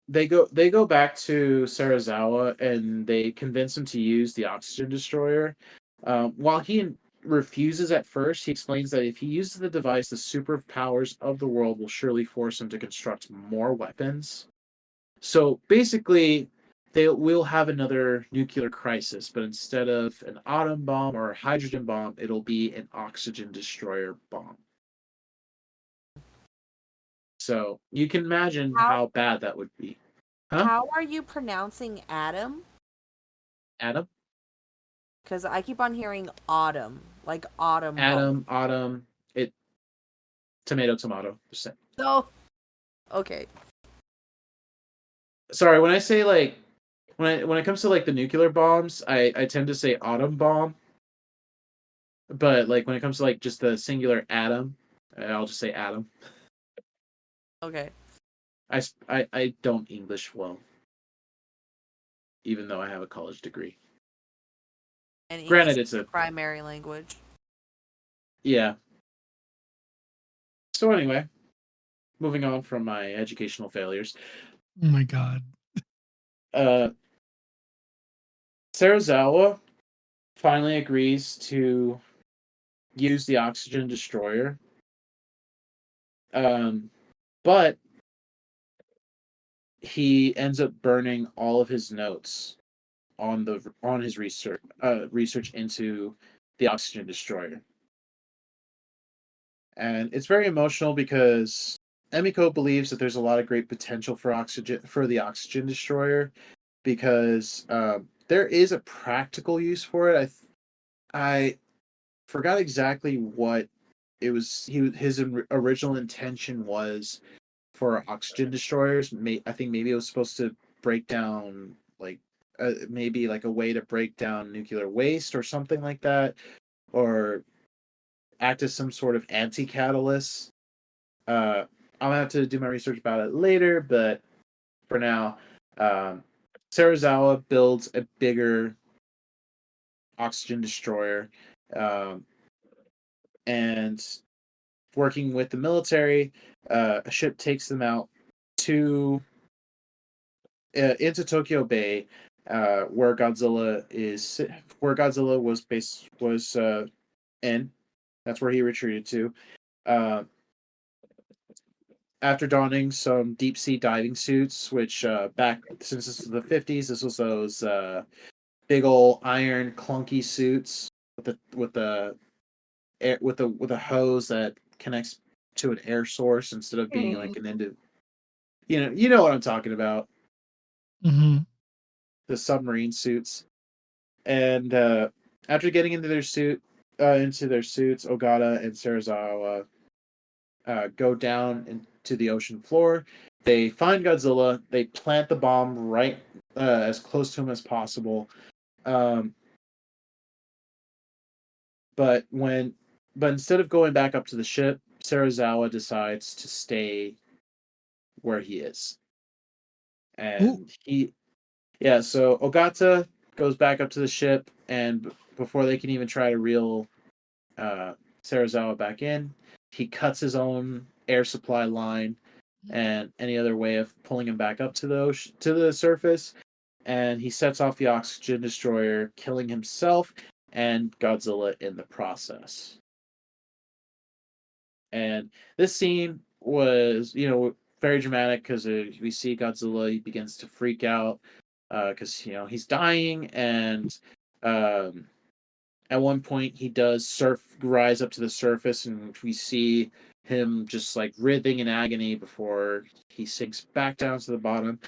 they go back to Sarazawa and they convince him to use the oxygen destroyer. While he refuses at first, he explains that if he uses the device, the superpowers of the world will surely force him to construct more weapons. So basically, they will have another nuclear crisis, but instead of an atom bomb or a hydrogen bomb, it'll be an oxygen destroyer bomb. So you can imagine how bad that would be. Huh? How are you pronouncing Adam? Adam? Because I keep on hearing autumn, like autumn. Adam, autumn, tomato. Just saying. Oh, okay. Sorry, when I say like when it comes to like the nuclear bombs, I tend to say autumn bomb. But like when it comes to like just the singular atom, I'll just say atom. Okay. I don't English well, even though I have a college degree. And Granted, English it's is a primary language. yeah. So anyway, moving on from my educational failures. Oh my god. Sarazawa finally agrees to use the oxygen destroyer. But he ends up burning all of his notes on his research into the oxygen destroyer. And it's very emotional because Emiko believes that there's a lot of great potential for the oxygen destroyer because there is a practical use for it. I forgot exactly what it was. His original intention was for oxygen destroyers. I think maybe it was supposed to break down maybe like a way to break down nuclear waste or something like that, or act as some sort of anti-catalyst. I'll have to do my research about it later, but for now, Sarazawa builds a bigger oxygen destroyer, and working with the military, a ship takes them out to into Tokyo Bay, where Godzilla was in. That's where he retreated to. After donning some deep sea diving suits, which back since this is the 50s, this was those big old iron clunky suits with a hose that connects to an air source instead of being like an end of, you know what I'm talking about. Mm-hmm. The submarine suits. And after getting into their suits, Ogata and Sarazawa go down into the ocean floor. They find Godzilla. They plant the bomb right as close to him as possible. But instead of going back up to the ship, Sarazawa decides to stay where he is. and so Ogata goes back up to the ship, and before they can even try to reel Serizawa back in, he cuts his own air supply line and any other way of pulling him back up to the surface, and he sets off the oxygen destroyer, killing himself and Godzilla in the process. And this scene was, very dramatic because we see Godzilla, he begins to freak out because he's dying, and at one point he does rise up to the surface, and we see him just like writhing in agony before he sinks back down to the bottom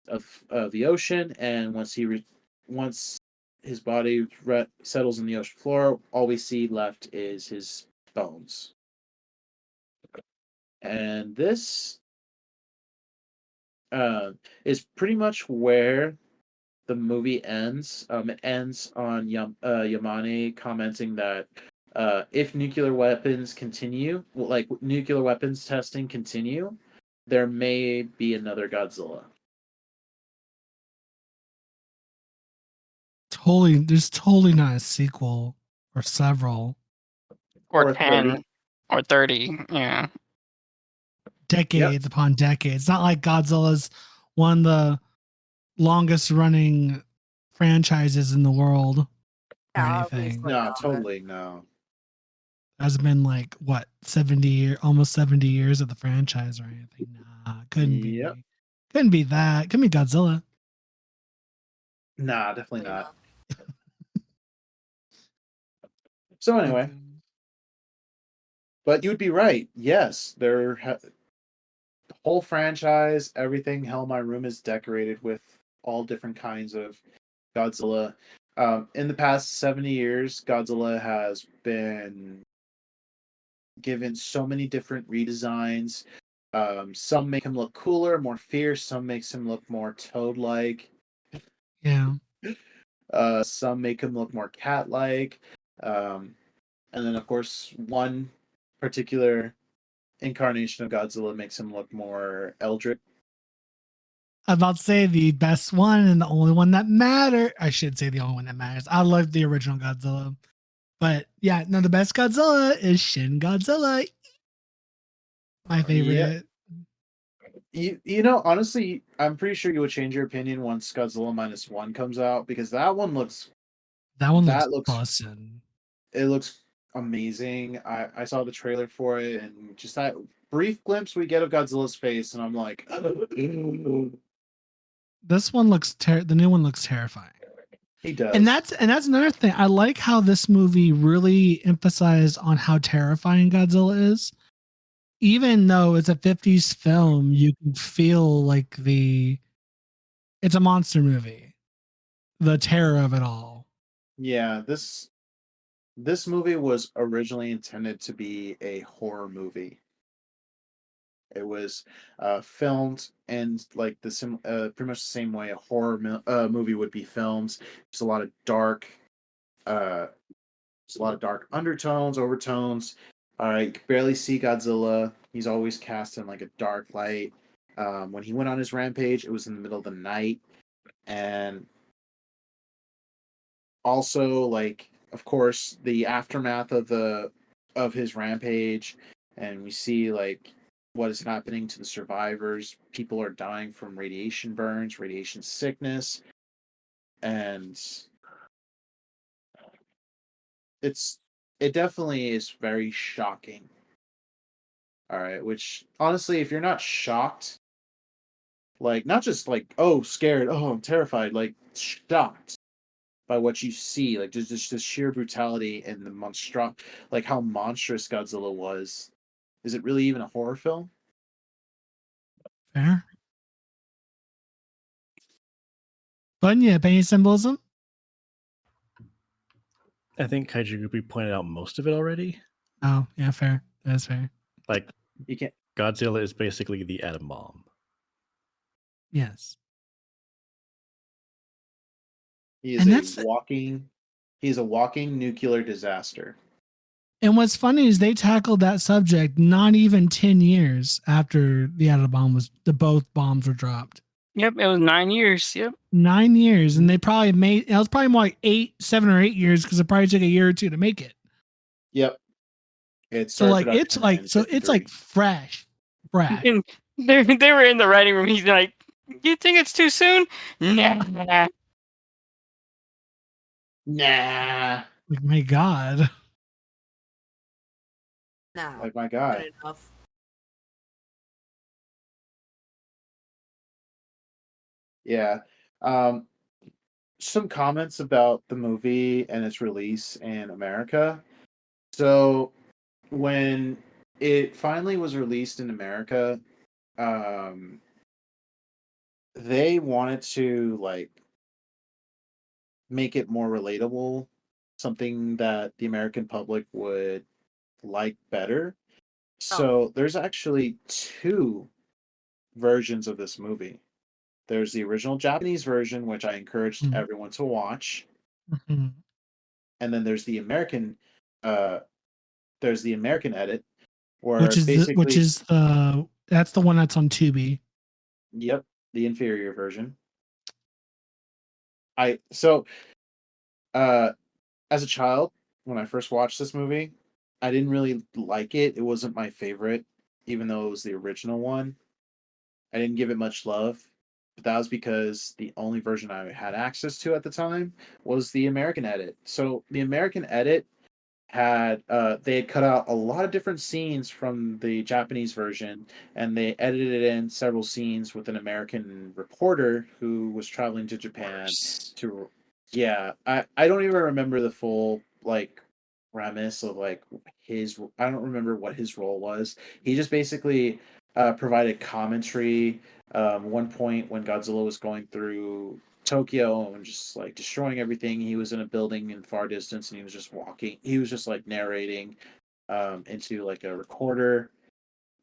of the ocean. And once his body settles in the ocean floor, all we see left is his bones. And this is pretty much where the movie ends. It ends on Yamane commenting that if nuclear weapons continue, like nuclear weapons testing continue, there may be another Godzilla. There's totally not a sequel or several. Or Or 10 30. or 30. Yeah. Decades upon decades. It's not like Godzilla's one of the longest running franchises in the world or anything. Obviously No, not. totally no. Has been like what 70 years of the franchise or anything. Nah, couldn't Yep. be. Couldn't be that. Couldn't be Godzilla. Nah, definitely not. So anyway, but you would be right. Yes, the whole franchise, everything. Hell, my room is decorated with all different kinds of Godzilla. In the past 70 years, Godzilla has been given so many different redesigns. Some make him look cooler, more fierce. Some makes him look more toad-like. Yeah. Some make him look more cat-like. And then, of course, one particular incarnation of Godzilla makes him look more eldritch. I'm about to say the best one and the only one that matters. I should say the only one that matters. I love the original Godzilla. But yeah, no, the best Godzilla is Shin Godzilla. My favorite. Yeah. Honestly, I'm pretty sure you would change your opinion once Godzilla -1 comes out, because that one looks bussin'. it looks amazing. I saw the trailer for it, and just that brief glimpse we get of Godzilla's face, and I'm like, This one looks the new one looks terrifying. he does. And that's another thing. I like how this movie really emphasized on how terrifying Godzilla is. Even though it's a 50s film, you can feel like it's a monster movie. The terror of it all. Yeah, this movie was originally intended to be a horror movie. It was filmed in like pretty much the same way a horror movie would be filmed. There's a lot of dark, undertones, overtones. You can barely see Godzilla. He's always cast in like a dark light. When he went on his rampage, it was in the middle of the night, and also, like, of course, the aftermath of his rampage, and we see like what is happening to the survivors. People are dying from radiation burns, radiation sickness, and it definitely is very shocking. All right, which honestly, if you're not shocked, like not just like, oh, scared, oh, I'm terrified, like shocked by what you see, like just the sheer brutality and the like how monstrous Godzilla was. Is it really even a horror film? Fair. But yeah, any symbolism? I think Kaiju Groupie pointed out most of it already. Oh, yeah, fair. That's fair. Like, You can't. Godzilla is basically the atom bomb. Yes. He's a walking nuclear disaster. And what's funny is they tackled that subject not even 10 years after the atom bomb both bombs were dropped. Yep, it was 9 years. Yep. 9 years, and they probably made it was probably more like 7 or 8 years because it probably took a year or two to make it. Yep. It So started like it's production in it's like 53. fresh. And they were in the writing room. He's like, "You think it's too soon?" Nah. Nah. Like my God. No, Like my not guy. enough. Yeah. Um, some comments about the movie and its release in America. So when it finally was released in America, um, they wanted to like make it more relatable, something that the American public would like better. So there's actually two versions of this movie. There's the original Japanese version, which I encouraged Mhm. everyone to watch, Mhm. and then uh there's the American edit, where Which basically, is the that's the one that's on Tubi. yep, the inferior version. I so uh as a child, when I first watched this movie, I didn't really like it. It wasn't my favorite, even though it was the original one. I didn't give it much love, but that was because the only version I had access to at the time was the American edit. So the American edit had they had cut out a lot of different scenes from the Japanese version, and they edited in several scenes with an American reporter who was traveling to Japan to, yeah, I don't even remember the full like premise of like his, I don't remember what his role was. He just basically provided commentary. One point when Godzilla was going through Tokyo and just like destroying everything, he was in a building in far distance and he was just walking. He was just like narrating into like a recorder,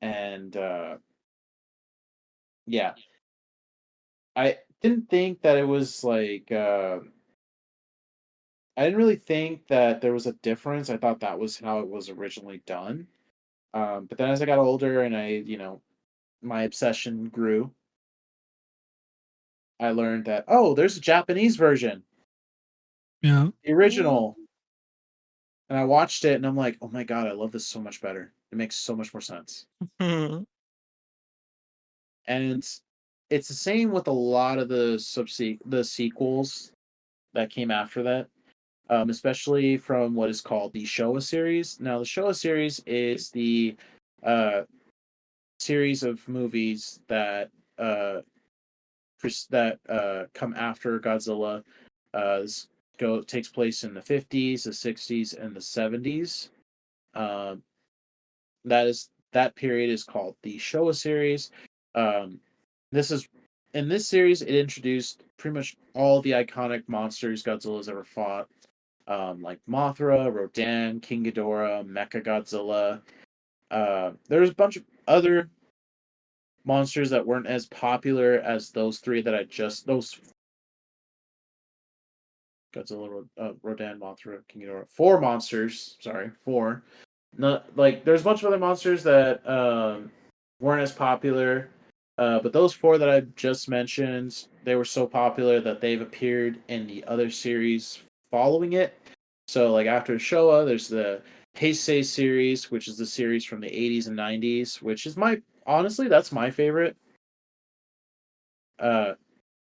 and yeah, I didn't think that it was like I didn't really think that there was a difference. I thought that was how it was originally done. But then as I got older and my obsession grew, I learned that, oh, there's a Japanese version, Yeah. the original. And I watched it and I'm like, oh my God, I love this so much better. It makes so much more sense. And it's the same with a lot of the sequels that came after that, especially from what is called the Showa series. Now, the Showa series is the uh, series of movies that come after Godzilla. This takes place in the 50s, the 60s, and the 70s. Um, that period is called the Showa series. Um, this is in this series it introduced pretty much all the iconic monsters Godzilla's ever fought, like Mothra, Rodan, King Ghidorah, Mecha Godzilla. There's a bunch of other monsters that weren't as popular as those three that I just those Godzilla, Rodan, Mothra, King Ghidorah. Four monsters. Sorry, four. Not like there's a bunch of other monsters that weren't as popular, but those four that I just mentioned, they were so popular that they've appeared in the other series following it. So like after Showa, there's the Heisei series, which is the series from the 80s and 90s, which is my honestly that's my favorite. Uh,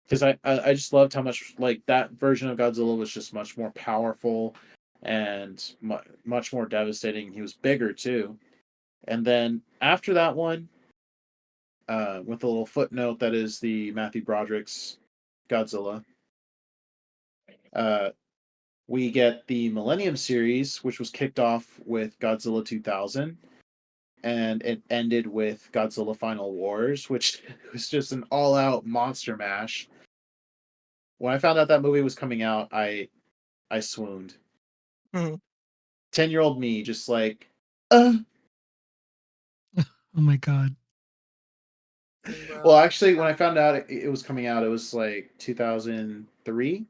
because I just loved how much like that version of Godzilla was just much more powerful and much more devastating. He was bigger too. And then after that one, with a little footnote that is the Matthew Broderick's Godzilla, uh, we get the Millennium series, which was kicked off with Godzilla 2000, and it ended with Godzilla Final Wars, which was just an all-out monster mash. When I found out that movie was coming out, I swooned. 10-year-old me just like, uh. Oh my God. Well, Bro. actually, when I found out it was coming out, it was like 2003,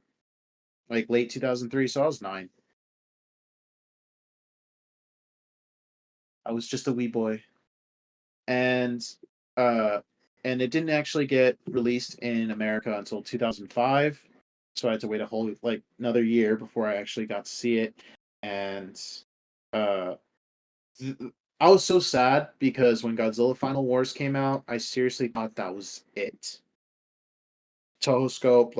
like late 2003, so I was 9. I was just a wee boy. And uh and it didn't actually get released in America until 2005. So I had to wait a whole another year before I actually got to see it, and uh, I was so sad because when Godzilla Final Wars came out, I seriously thought that was it. Toho Scope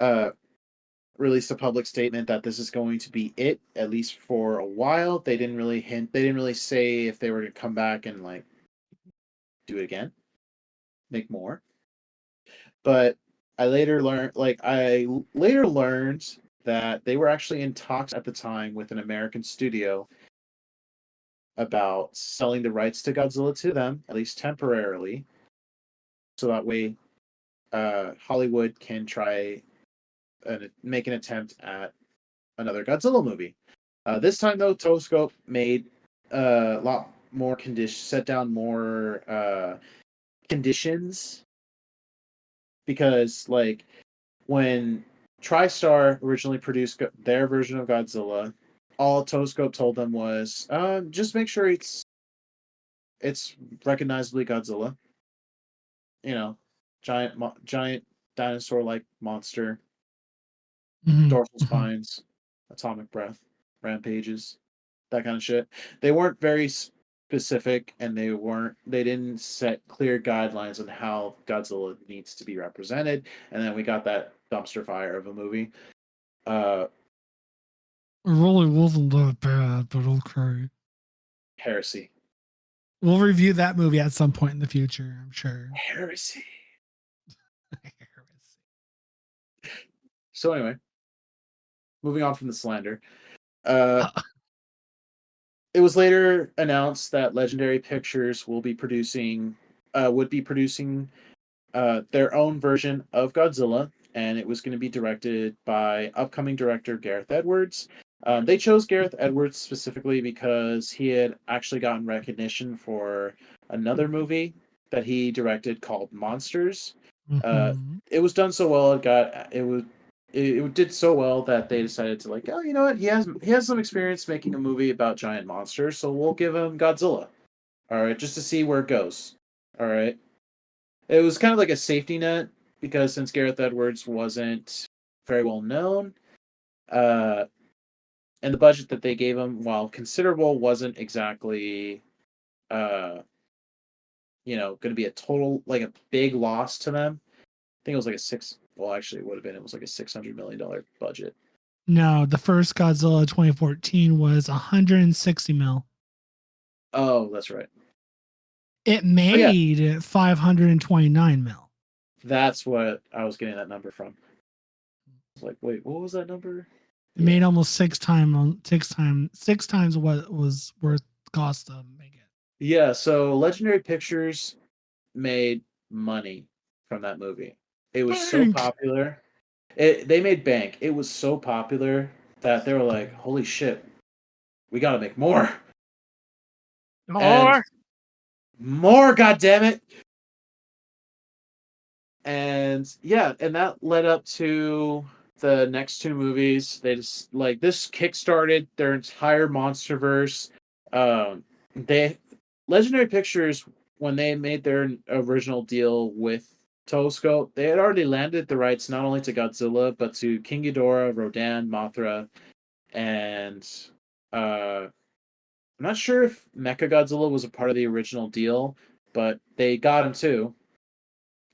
uh released a public statement that this is going to be it, at least for a while. They didn't really say if they were to come back and do it again, make more. But I later learned that they were actually in talks at the time with an American studio about selling the rights to Godzilla to them, at least temporarily, so that way Hollywood can try and make an attempt at another Godzilla movie. This time, though, Toscope made a lot more set down more conditions, because when TriStar originally produced their version of Godzilla, all Toscope told them was just make sure it's recognizably Godzilla. You know, giant dinosaur-like monster, dorsal spines, atomic breath, rampages, that kind of shit. They weren't very specific, and they didn't set clear guidelines on how Godzilla needs to be represented. And then we got that dumpster fire of a movie. It really wasn't that bad, but okay. Heresy. We'll review that movie at some point in the future, I'm sure. Heresy. So anyway, moving on from the slander. It was later announced that Legendary Pictures would be producing their own version of Godzilla, and it was going to be directed by upcoming director Gareth Edwards. They chose Gareth Edwards specifically because he had actually gotten recognition for another movie that he directed called Monsters. It was done so well, it did so well that they decided to oh, you know what, he has some experience making a movie about giant monsters, so we'll give him Godzilla. All right, just to see where it goes. All right. It was kind of like a safety net, because since Gareth Edwards wasn't very well known, and the budget that they gave him, while considerable, wasn't exactly going to be a big loss to them. I think it was it was like a $600 million budget. No, the first Godzilla 2014 was 160 mil. Oh, that's right. It made 529 mil. That's what I was getting that number from. I was like, wait, what was that number? It made almost six times what was worth cost to make it. Yeah, so Legendary Pictures made money from that movie. It was so popular. They made bank. It was so popular that they were like, holy shit, we gotta make more. More, goddammit. And yeah, and that led up to the next two movies. They just this kickstarted their entire MonsterVerse. Legendary Pictures, when they made their original deal with Toho, they had already landed the rights not only to Godzilla but to King Ghidorah, Rodan, Mothra, and I'm not sure if Mechagodzilla was a part of the original deal, but they got him too.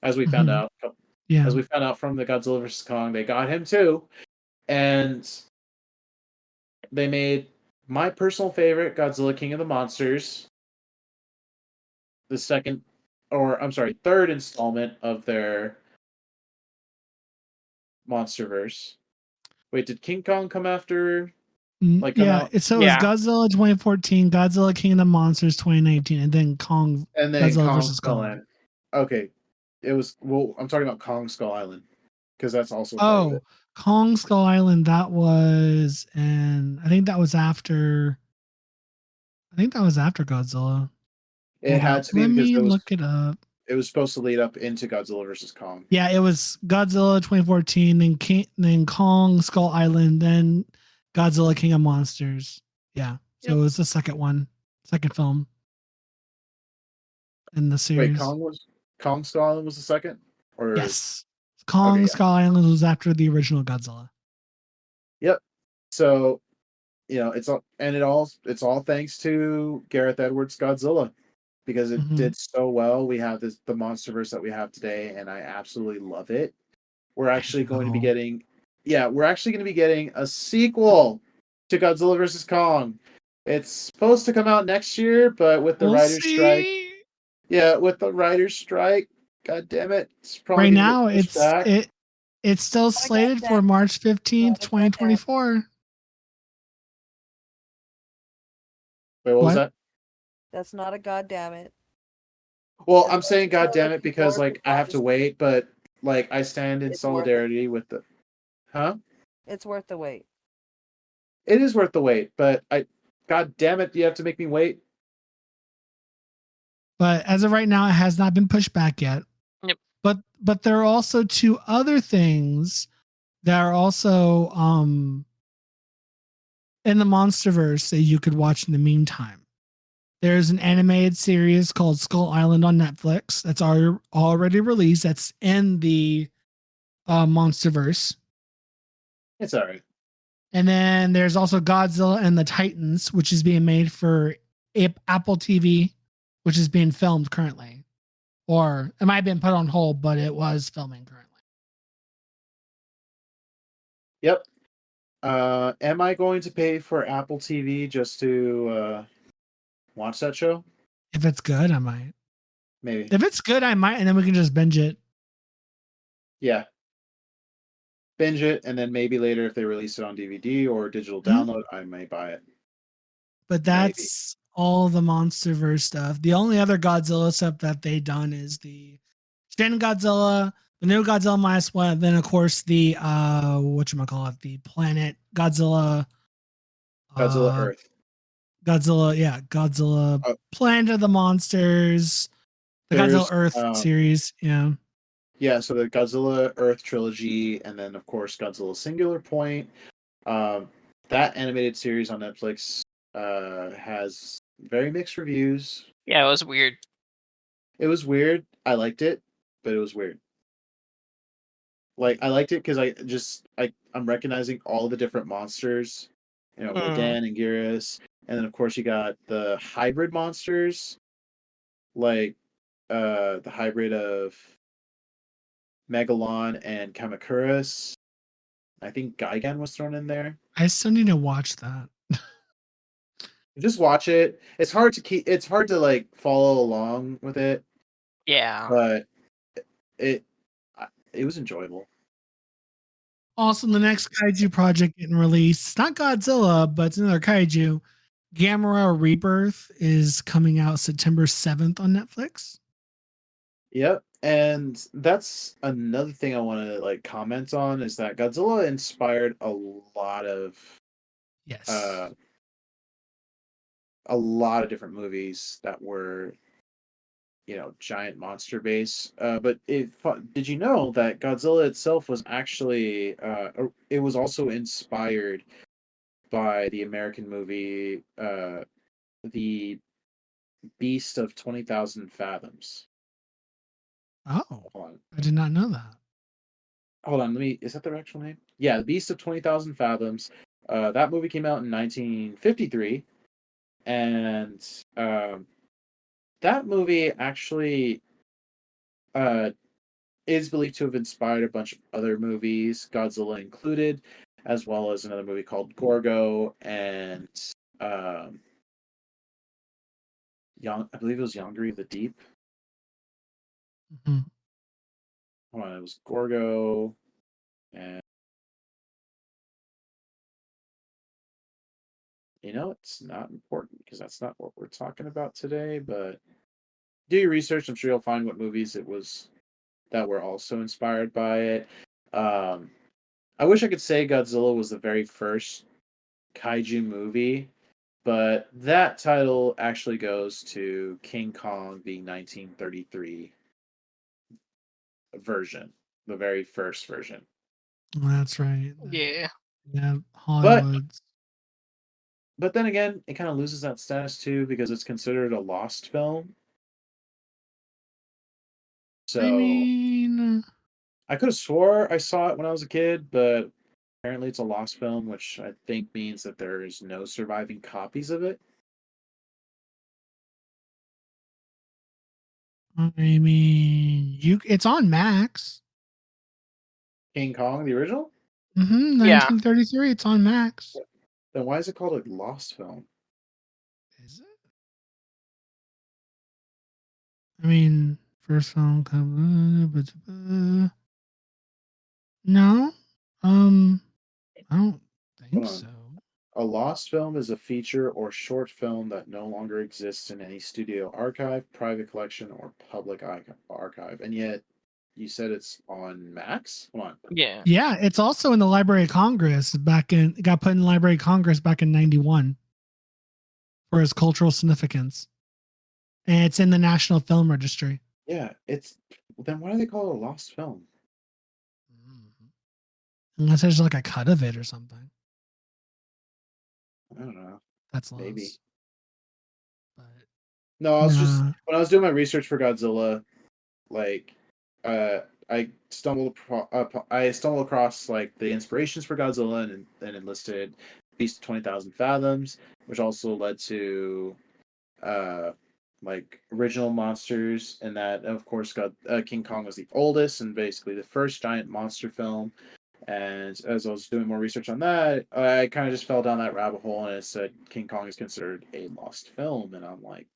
As we found out. Yeah. As we found out from the Godzilla vs. Kong, they got him too. And they made my personal favorite, Godzilla King of the Monsters, the third installment of their MonsterVerse. Wait, did King Kong come after? Come out? So it was Godzilla 2014, Godzilla King of the Monsters 2019, and then Kong. And then Godzilla Kong versus Skull Kong. Island. Okay. I'm talking about Kong Skull Island, because that's also part of it. Kong Skull Island, that was, and I think that was after Godzilla. It had to be, Let because me look it up. It was supposed to lead up into Godzilla vs. Kong. Yeah, it was Godzilla 2014, then Kong Skull Island, then Godzilla King of Monsters. Yeah, so It was the second film. in the Wait, series. Kong Skull Island was the second? Or Yes. Kong Okay, yeah. Skull Island was after the original Godzilla. Yep. So, it's all thanks to Gareth Edwards' Godzilla because it Mhm. did so well. We have the MonsterVerse that we have today, and I absolutely love it. We're actually going to be getting a sequel to Godzilla vs. Kong. It's supposed to come out next year, but with the We'll writer's strike, see. god damn it, it's probably Right going to now, get pushed back. it's still slated for March 15th, 2024. Wait, what was What? that? That's not a goddamn it. Well, As I'm much saying as god we're damn it looking because forward to I have to March, wait, but I stand in it's worth it. solidarity with the Huh? It's worth the wait. It is worth the wait, but god damn it, you have to make me wait. But as of right now, it has not been pushed back yet. Yep. But there are also two other things that are also in the MonsterVerse that you could watch in the meantime. There's an animated series called Skull Island on Netflix that's already released. That's in the MonsterVerse. It's all right. And then there's also Godzilla and the Titans, which is being made for Apple TV, which is being filmed currently. Or it might have been put on hold, but it was filming currently. Yep. Am I going to pay for Apple TV just to watch that show? If it's good, I might. Maybe. If it's good, I might, and then we can just binge it. Yeah. Binge it, and then maybe later if they release it on DVD or digital Mhm. download, I may buy it. But that's all the MonsterVerse stuff. The only other Godzilla stuff that they done is the Shin Godzilla, the new Godzilla -1, then of course the whatchamacallit, the Planet Godzilla Godzilla Earth. Godzilla Oh, Planet of the Monsters, the Godzilla there's Earth series, yeah. yeah, so the Godzilla Earth trilogy, and then of course Godzilla Singular Point. That animated series on Netflix has very mixed reviews. Yeah, it was weird. It was weird. I liked it, but it was weird. I liked it because I'm recognizing all the different monsters, Rodan and Geras, and then of course you got the hybrid monsters, like the hybrid of Megalon and Kamacuras. I think Gigan was thrown in there. I still need to watch that. Just watch it. It's hard to follow along with it, Yeah. but it it was enjoyable. Also, the next kaiju project getting released, it's not Godzilla, but it's another kaiju. Gamera Rebirth is coming out September 7th on Netflix. Yep, and that's another thing I want to comment on is that Godzilla inspired Yes. a lot of different movies that were giant monster base. But did you know that Godzilla itself was actually it was also inspired by the American movie The Beast of 20,000 Fathoms. Oh, Hold on. I did not know that. Hold on, is that their actual name? Yeah, The Beast of 20,000 Fathoms. That movie came out in 1953, and that movie actually is believed to have inspired a bunch of other movies, Godzilla included, as well as another movie called Gorgo and I believe it was Yongri the Deep. Mhm. Hold on, it was Gorgo and it's not important because that's not what we're talking about today, but do your research. I'm sure you'll find what movies it was that were also inspired by it. I wish I could say Godzilla was the very first kaiju movie, but that title actually goes to King Kong, the 1933 version, the very first version. That's right. Yeah. Yeah, Hollywood's. But then again, it kind of loses that status too because it's considered a lost film. So mean, I could have swore I saw it when I was a kid, but apparently it's a lost film, which I think means that there is no surviving copies of it. it's on Max. King Kong, the original? Mm-hmm, Yeah. 1933. It's on Max. Then why is it called a lost film? Is it? I mean, first film come. No, I don't think Hold on. so. A lost film is a feature or short film that no longer exists in any studio archive, private collection, or public archive. And yet, you said it's on Max? Come on. Yeah. Yeah, it's also in the Library of Congress it got put in the Library of Congress back in 91 for its cultural significance. And it's in the National Film Registry. Yeah, it's. Then why do they call it a lost film? Unless there's like a cut of it or something. I don't know. That's lost. Maybe. But No, I was just nah. when I was doing my research for Godzilla, like I stumbled across like the inspirations for Godzilla and enlisted Beast of 20,000 Fathoms, which also led to like original monsters, and that of course King Kong was the oldest and basically the first giant monster film. And as I was doing more research on that, I kind of just fell down that rabbit hole, and it said King Kong is considered a lost film, and I'm like,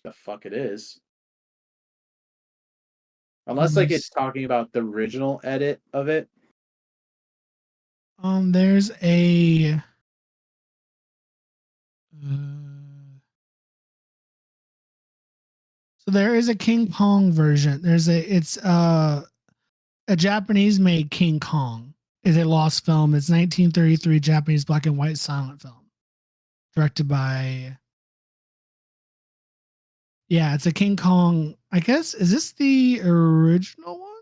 the fuck it is. Unless like it's talking about the original edit of it. There's a so there is a King Kong version. It's a Japanese made King Kong is a lost film. It's 1933 Japanese black and white silent film directed by it's a King Kong. I guess is this the original one?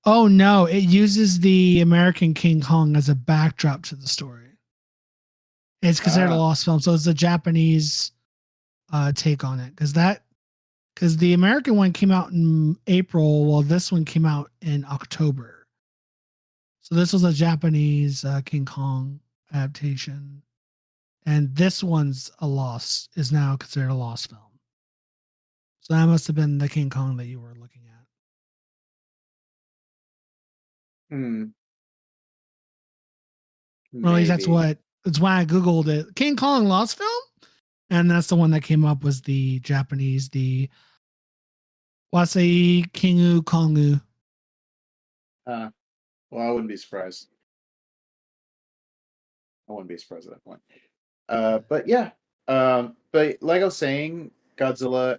Oh no, it uses the American King Kong as a backdrop to the story. It's considered a lost film, so it's a Japanese take on it because the American one came out in April, while this one came out in October. So this was a Japanese King Kong adaptation, and this one's is now considered a lost film. So that must have been the King Kong that you were looking at. Or at least that's why I Googled it. King Kong lost film? And that's the one that came up was the Japanese, the Wasai Kingu Kongu. Well, I wouldn't be surprised. I wouldn't be surprised at that point. But yeah. But like I was saying, Godzilla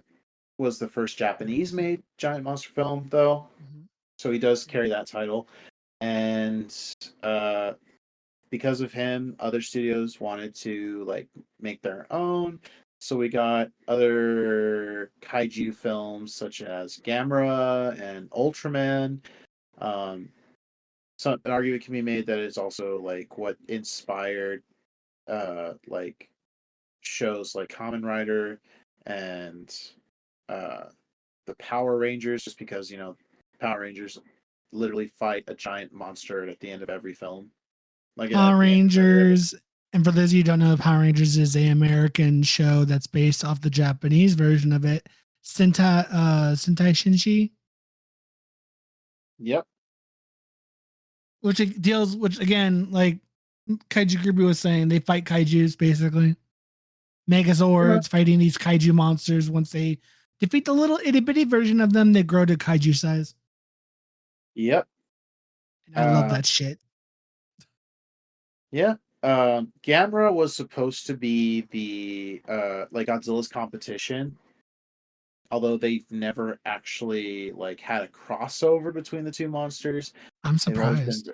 was the first Japanese-made giant monster film, though. Mm-hmm. So he does carry that title. And because of him, other studios wanted to like make their own. So we got other kaiju films such as Gamera and Ultraman. So an argument can be made that it's also like what inspired like shows like Kamen Rider and the Power Rangers, just because Power Rangers literally fight a giant monster at the end of every film. Like Power Rangers, and for those of you who don't know, Power Rangers is an American show that's based off the Japanese version of it, Sentai Shinshi. Yep. Which again, like Kaiju Groupie was saying, they fight kaijus basically. Megazords fighting these kaiju monsters. Once they defeat the little itty bitty version of them, they grow to kaiju size. Yep. And I love that shit. Yeah. Gamera was supposed to be the like Godzilla's competition, although they've never actually like had a crossover between the two monsters. I'm surprised.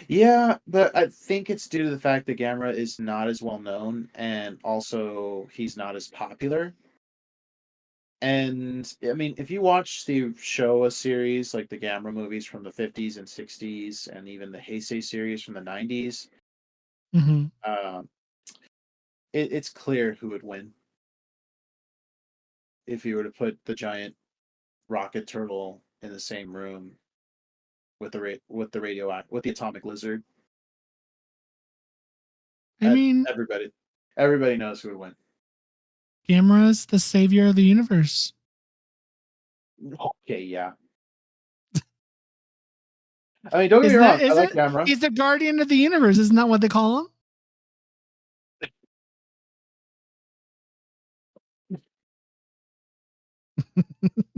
Yeah, but I think it's due to the fact that Gamera is not as well known, and also he's not as popular. And I mean, if you watch the Showa series, like the Gamera movies from the 50s and 60s, and even the Heisei series from the 90s, it's clear who would win if you were to put the giant rocket turtle in the same room with the atomic lizard. I mean, everybody knows who would win. Gamera's the savior of the universe. Okay, yeah. I mean, don't get me wrong. I like Gamera. He's the guardian of the universe. Isn't that what they call him?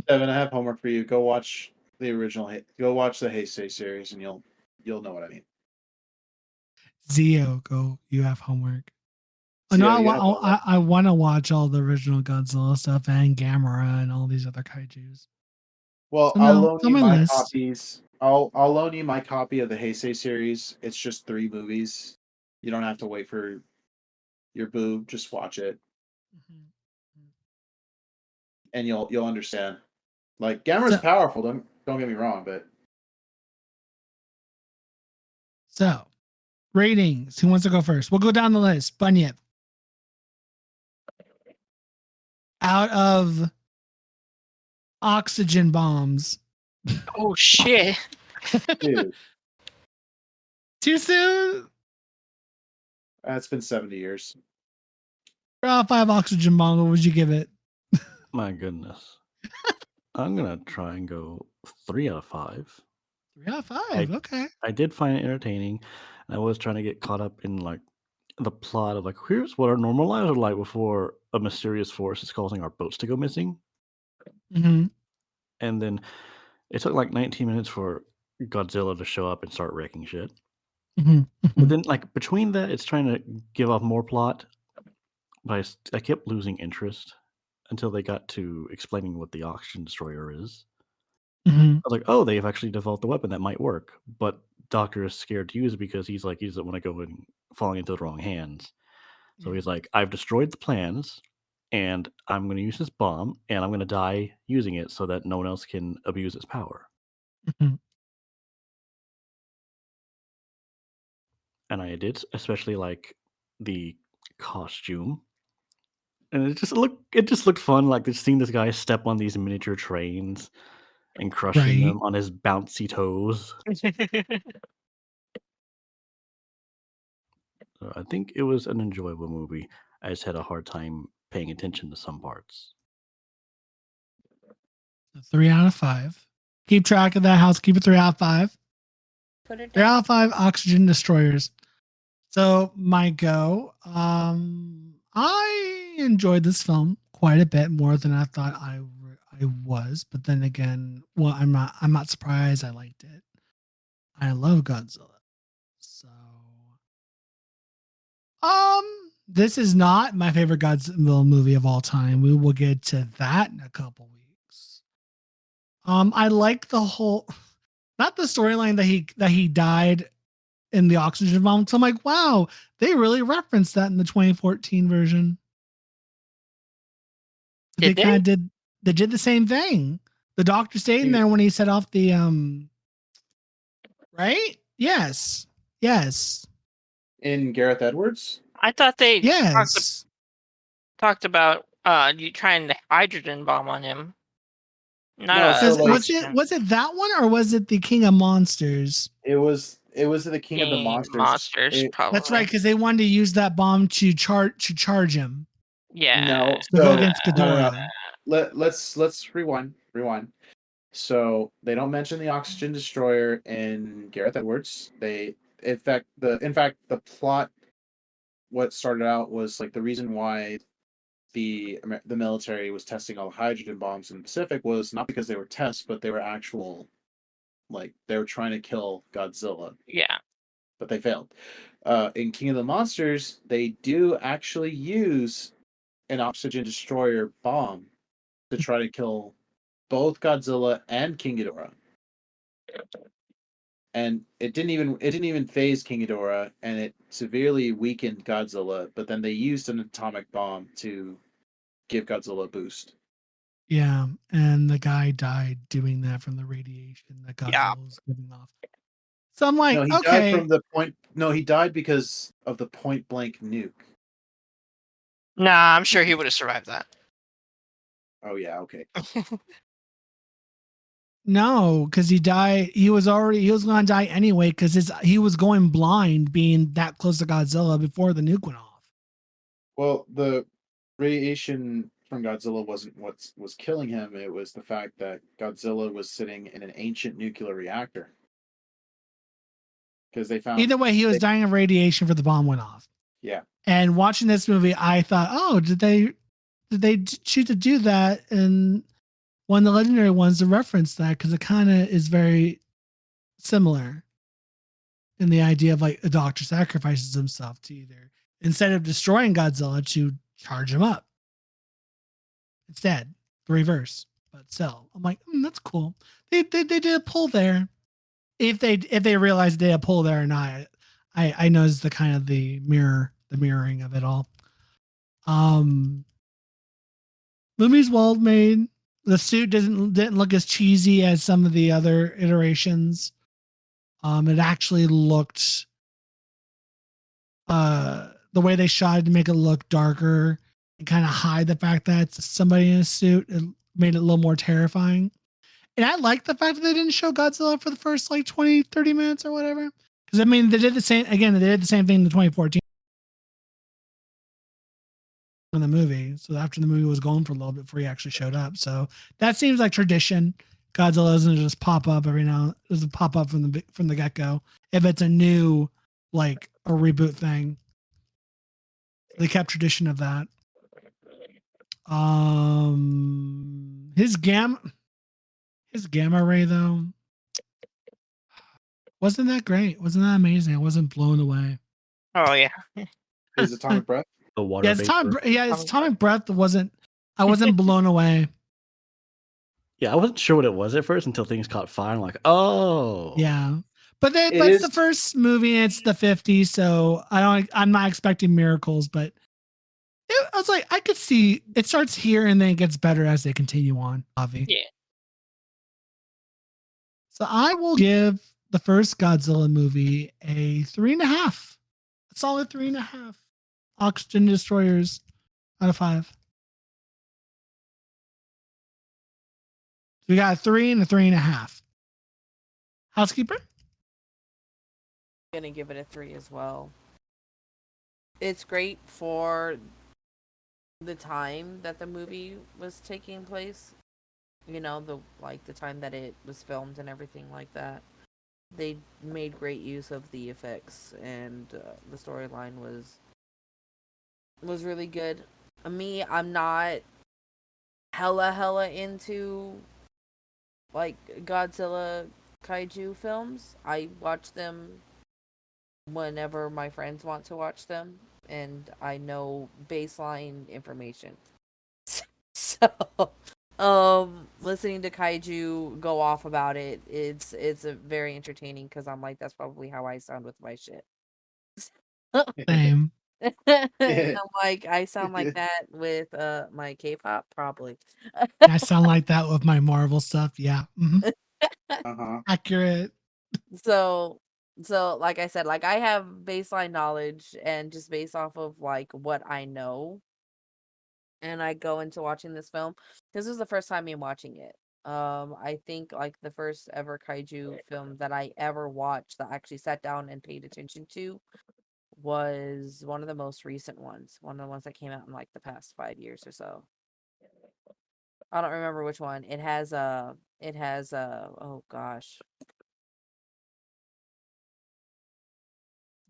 Evan, I have homework for you. Go watch the original. Go watch the Heisei series, and you'll know what I mean. Zio, go. You have homework. Zio, No, you have homework. I want to watch all the original Godzilla stuff and Gamera and all these other kaijus. Well, So I'll no, loan it's on you my my list. copies. I'll loan you my copy of the Heisei series. It's just 3 movies. You don't have to wait for your boo. Just watch it, and you'll understand. Like Gamera's powerful. Don't get me wrong, but So ratings. Who wants to go first? We'll go down the list. Bunyip. Out of oxygen bombs. Oh shit! dude, Too soon? it's been 70 years. 5 oxygen bombs. What would you give it? My goodness. I'm gonna try and go 3 out of 5. 3 out of 5. Okay. I did find it entertaining. And I was trying to get caught up in like the plot of like here's what our normal lives are like before a mysterious force is causing our boats to go missing. Mm-hmm. And then it took like 19 minutes for Godzilla to show up and start wrecking shit. Mm-hmm. But then like between that, it's trying to give off more plot. But I kept losing interest until they got to explaining what the oxygen destroyer is. Mm-hmm. I was like, oh, they've actually developed a weapon that might work. But Doctor is scared to use it because he's like, he doesn't want to go and falling into the wrong hands. So he's like, I've destroyed the plans and I'm going to use this bomb and I'm going to die using it so that no one else can abuse its power. Mm-hmm. And I did, especially like the costume. And it just looked fun, like just seeing this guy step on these miniature trains and crushing Right. them on his bouncy toes. So I think it was an enjoyable movie. I just had a hard time paying attention to some parts. 3 out of 5. Keep track of that house. Keep it 3 out of 5. Put it 3 down. out of 5 oxygen destroyers. So my go. I enjoyed this film quite a bit more than I thought I was. But then again, well, I'm not surprised. I liked it. I love Godzilla. So this is not my favorite Godzilla movie of all time. We will get to that in a couple weeks. I like the whole, not the storyline that he died in the oxygen bomb. So I'm like, wow, they really referenced that in the 2014 version. Did They kind of did. They did the same thing. The doctor stayed in there when he set off the right? Yes. In Gareth Edwards? I thought they Yes. talked about you trying the hydrogen bomb on him. No, so, like- was it that one or was it the King of Monsters? It was the King of the Monsters. probably. That's right, because they wanted to use that bomb to charge him. Yeah. No, To go so against Ghidorah. let's rewind. So they don't mention the oxygen destroyer in Gareth Edwards. In fact the plot, what started out was like the reason why the military was testing all the hydrogen bombs in the Pacific was not because they were tests, but they were actual, like they were trying to kill Godzilla, Yeah. but they failed. In King of the Monsters, they do actually use an oxygen destroyer bomb to try to kill both Godzilla and King Ghidorah. And it didn't even phase King Ghidorah, and it severely weakened Godzilla. But then they used an atomic bomb to give Godzilla a boost. Yeah, and the guy died doing that from the radiation that Godzilla was giving off. So I'm like, No, he okay. died from the point. No, he died because of the point blank nuke. Nah, I'm sure he would have survived that. Oh yeah, okay. No, because he died. He was going to die anyway because he was going blind being that close to Godzilla before the nuke went off. Well, the radiation from Godzilla wasn't what was killing him. It was the fact that Godzilla was sitting in an ancient nuclear reactor. Because they found Either way, he was dying of radiation for the bomb went off. Yeah. And watching this movie, I thought, oh, did they choose to do that? And one of the legendary ones to reference that because it kind of is very similar in the idea of like a doctor sacrifices himself to either instead of destroying Godzilla to charge him up. Instead, the reverse. But still, I'm like, that's cool. They did a pull there. If they realized they had a pull there or not, I know it's the kind of the mirroring of it all. Movie's well made. The suit didn't look as cheesy as some of the other iterations. It actually looked the way they shot it to make it look darker and kind of hide the fact that it's somebody in a suit. It made it a little more terrifying. And I like the fact that they didn't show Godzilla for the first like 20, 30 minutes or whatever. Because I mean, they did the same thing in the 2014 in the movie. So after the movie was gone for a little bit before he actually showed up. So that seems like tradition. Godzilla doesn't just pop up every now. Doesn't pop up from the get go. If it's a new like a reboot thing, they kept tradition of that. His gamma ray though wasn't that great. Wasn't that amazing? I wasn't blown away. Oh yeah. His atomic breath. The water. His atomic breath wasn't. I wasn't blown away. Yeah, I wasn't sure what it was at first until things caught fire. I'm like, oh. Yeah. But It it's is- the first movie. And it's the 50s, so I'm not expecting miracles. But I was like, I could see it starts here and then it gets better as they continue on. Avi. Yeah. So I will give the first Godzilla movie a 3.5. A solid 3.5. Oxygen destroyers out of 5. We got a 3 and a 3.5. Housekeeper? Gonna give it a 3 as well. It's great for the time that the movie was taking place. You know, the time that it was filmed and everything like that. They made great use of the effects, and the storyline was really good. Me, I'm not hella into like Godzilla kaiju films. I watch them whenever my friends want to watch them, and I know baseline information. So, listening to kaiju go off about it's a very entertaining because I'm like, that's probably how I sound with my shit. Same. I'm like, I sound like that with my K-pop, probably. I sound like that with my Marvel stuff. Yeah. Mhm. Uh-huh. Accurate. So like I said, like I have baseline knowledge, and just based off of like what I know, and I go into watching this film. This is the first time me watching it. I think like the first ever kaiju film that I ever watched that I actually sat down and paid attention to was one of the most recent ones. One of the ones that came out in like the past 5 years or so. I don't remember which one. It has oh gosh.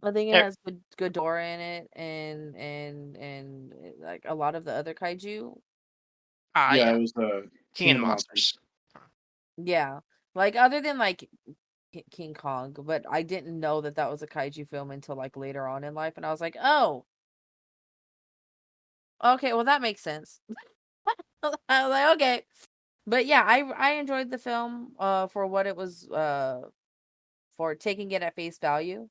I think it Er- has Ghidorah in it, and like a lot of the other kaiju. Ah, Yeah, yeah. it was the King of the Monsters. Yeah, like other than like King Kong, but I didn't know that that was a kaiju film until like later on in life, and I was like, oh, okay, well that makes sense. I was like, okay, but yeah, I enjoyed the film for what it was for taking it at face value.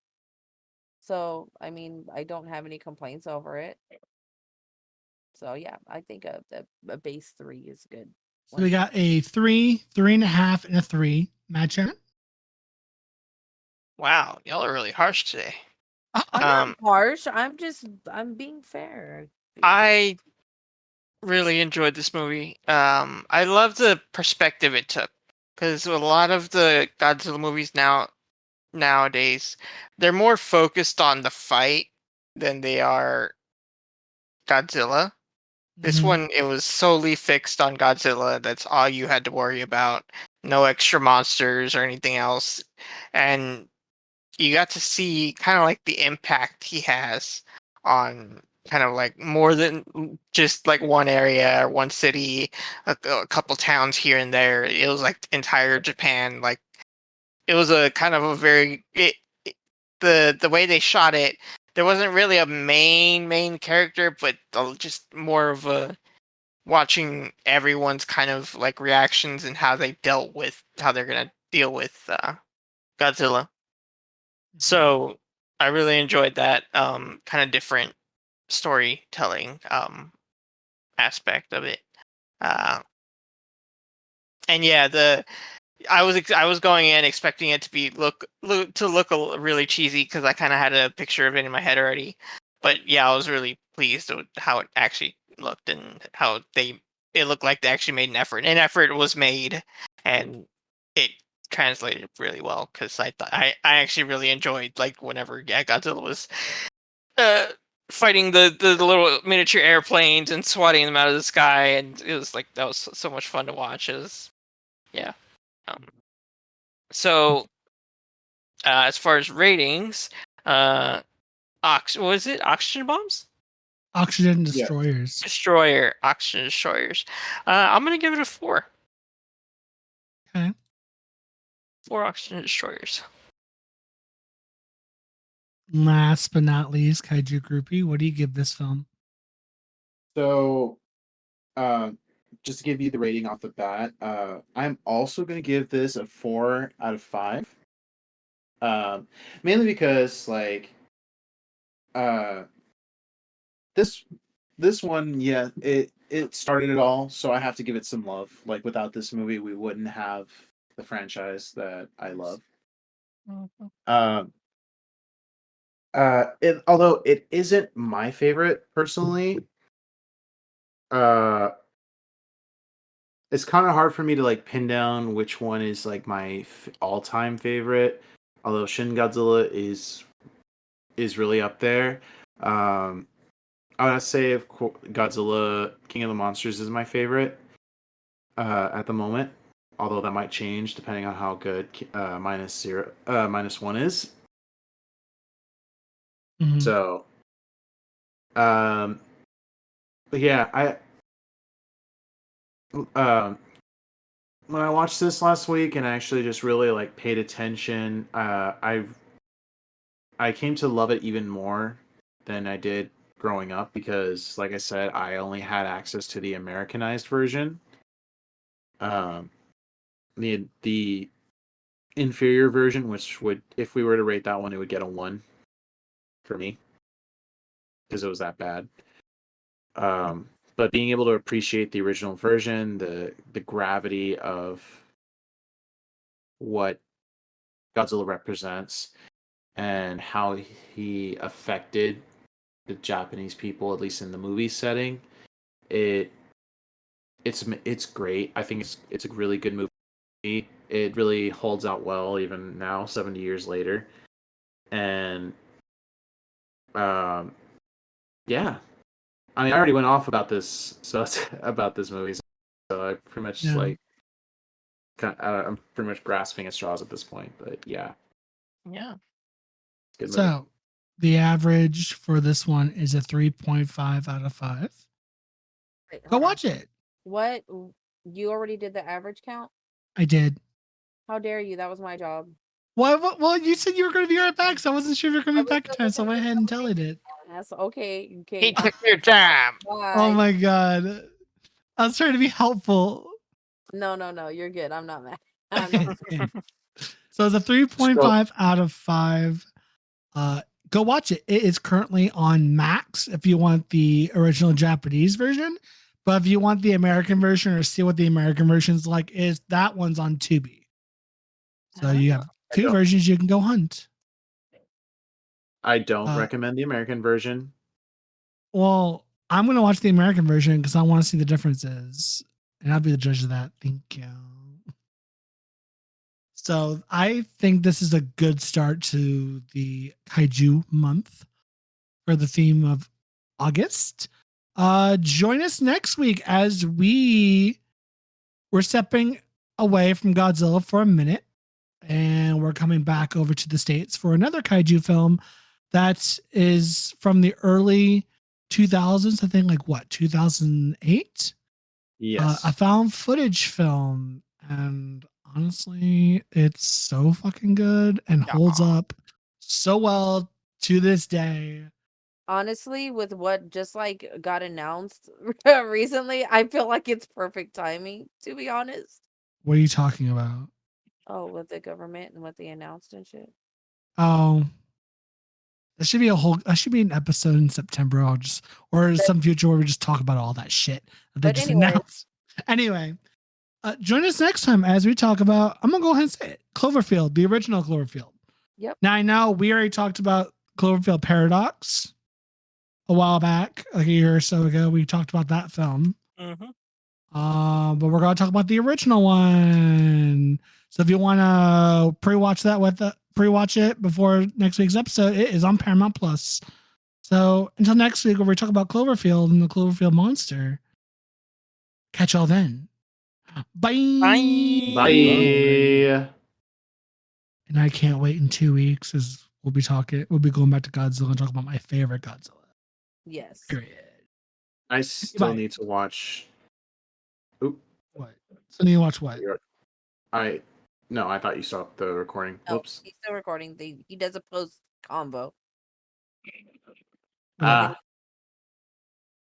So I mean, I don't have any complaints over it. So yeah, I think a base 3 is good. So we got a 3, 3.5, and a 3. Matt Sharon? Wow, y'all are really harsh today. I'm not harsh. I'm being fair. I really enjoyed this movie. I love the perspective it took. because a lot of the Godzilla movies nowadays, they're more focused on the fight than they are Godzilla. This Mhm. one, it was solely fixed on Godzilla. That's all you had to worry about. No extra monsters or anything else. And you got to see kind of like the impact he has on kind of like more than just like one area or one city, a couple towns here and there. It was like the entire Japan. Like it was a kind of a very the way they shot it. There wasn't really a main character, but just more of a watching everyone's kind of like reactions and how they dealt with how they're gonna deal with Godzilla. So I really enjoyed that kind of different storytelling aspect of it. Uh, and yeah, I was going in expecting it to be really cheesy because I kind of had a picture of it in my head already. But yeah, I was really pleased with how it actually looked and how it looked like they actually made an effort. An effort was made, and it translated really well because I actually really enjoyed like whenever Godzilla was uh fighting the little miniature airplanes and swatting them out of the sky, and it was like that was so much fun to watch. It was yeah. Um, so as far as ratings, uh, what was it? Oxygen bombs? Oxygen Yeah. destroyers. Oxygen destroyers. I'm gonna give it a 4. Okay. 4 oxygen destroyers. Last but not least, Kaiju Groupie, what do you give this film? So, just to give you the rating off the bat, I'm also going to give this a 4 out of 5. Mainly because uh, this this one, yeah, it started it all, so I have to give it some love. Like without this movie, we wouldn't have the franchise that I love. Um, although it isn't my favorite personally, uh, it's kind of hard for me to like pin down which one is like my all-time favorite. Although Shin Godzilla is really up there. I would say Godzilla King of the Monsters is my favorite at the moment. Although that might change depending on how good minus one is. Mhm. So, but yeah, when I watched this last week and actually just really like paid attention, I came to love it even more than I did growing up because, like I said, I only had access to the Americanized version. Um, the inferior version, which would, if we were to rate that one, it would get a 1 for me because it was that bad. But being able to appreciate the original version, the gravity of what Godzilla represents, and how he affected the Japanese people, at least in the movie setting, it it's great. I think it's a really good movie. It really holds out well even now, 70 years later. And um, yeah, I mean, I already went off about this, so about this movie. So I pretty much Yeah. I'm pretty much grasping at straws at this point. But yeah, Yeah. good movie. So the average for this one is a 3.5 out of 5. Wait, Go hold on. watch it. What? You already did the average count? I did. How dare you? That was my job. Well, you said you were going to be right back, so I wasn't sure if you were going to I be was back in time, so I went ahead and tallied it. That's okay. He Okay. took your time. Oh Bye. my god. I was trying to be helpful. No. You're good. I'm not mad. I'm not. Okay. So it's a 3.5 out of 5. Go watch it. It is currently on Max if you want the original Japanese version. But if you want the American version or see what the American version is like, is that one's on Tubi. So you have I 2 don't- versions you can go hunt. I don't Uh, recommend the American version. Well, I'm going to watch the American version because I want to see the differences. And I'll be the judge of that. Thank you. So I think this is a good start to the Kaiju month for the theme of August. Join us next week as we're stepping away from Godzilla for a minute, and we're coming back over to the States for another Kaiju film that is from the early 2000s. I think 2008? Yes. A found footage film. And honestly, it's so fucking good and holds up so well to this day. Honestly, with what just got announced recently, I feel like it's perfect timing, to be honest. What are you talking about? Oh, with the government and what they announced and shit. Oh, that should be an episode in September. Or some future where we just talk about all that shit that they But just anyways. announced. Anyway, join us next time as we talk about, I'm going to go ahead and say it, Cloverfield, the original Cloverfield. Yep. Now, I know we already talked about Cloverfield Paradox a while back, like a year or so ago. We talked about that film. Mm-hmm. But we're going to talk about the original one. So if you want to pre-watch it before next week's episode, it is on Paramount Plus. So until next week, where we talk about Cloverfield and the Cloverfield monster. Catch y'all then. Bye. Bye. And I can't wait in 2 weeks as we'll be going back to Godzilla and talk about my favorite Godzilla. Yes. Period. I still Bye. need to watch. Oop. What? So need to watch what? No, I thought you stopped the recording. No, Whoops. he's still recording. He does a post combo. What?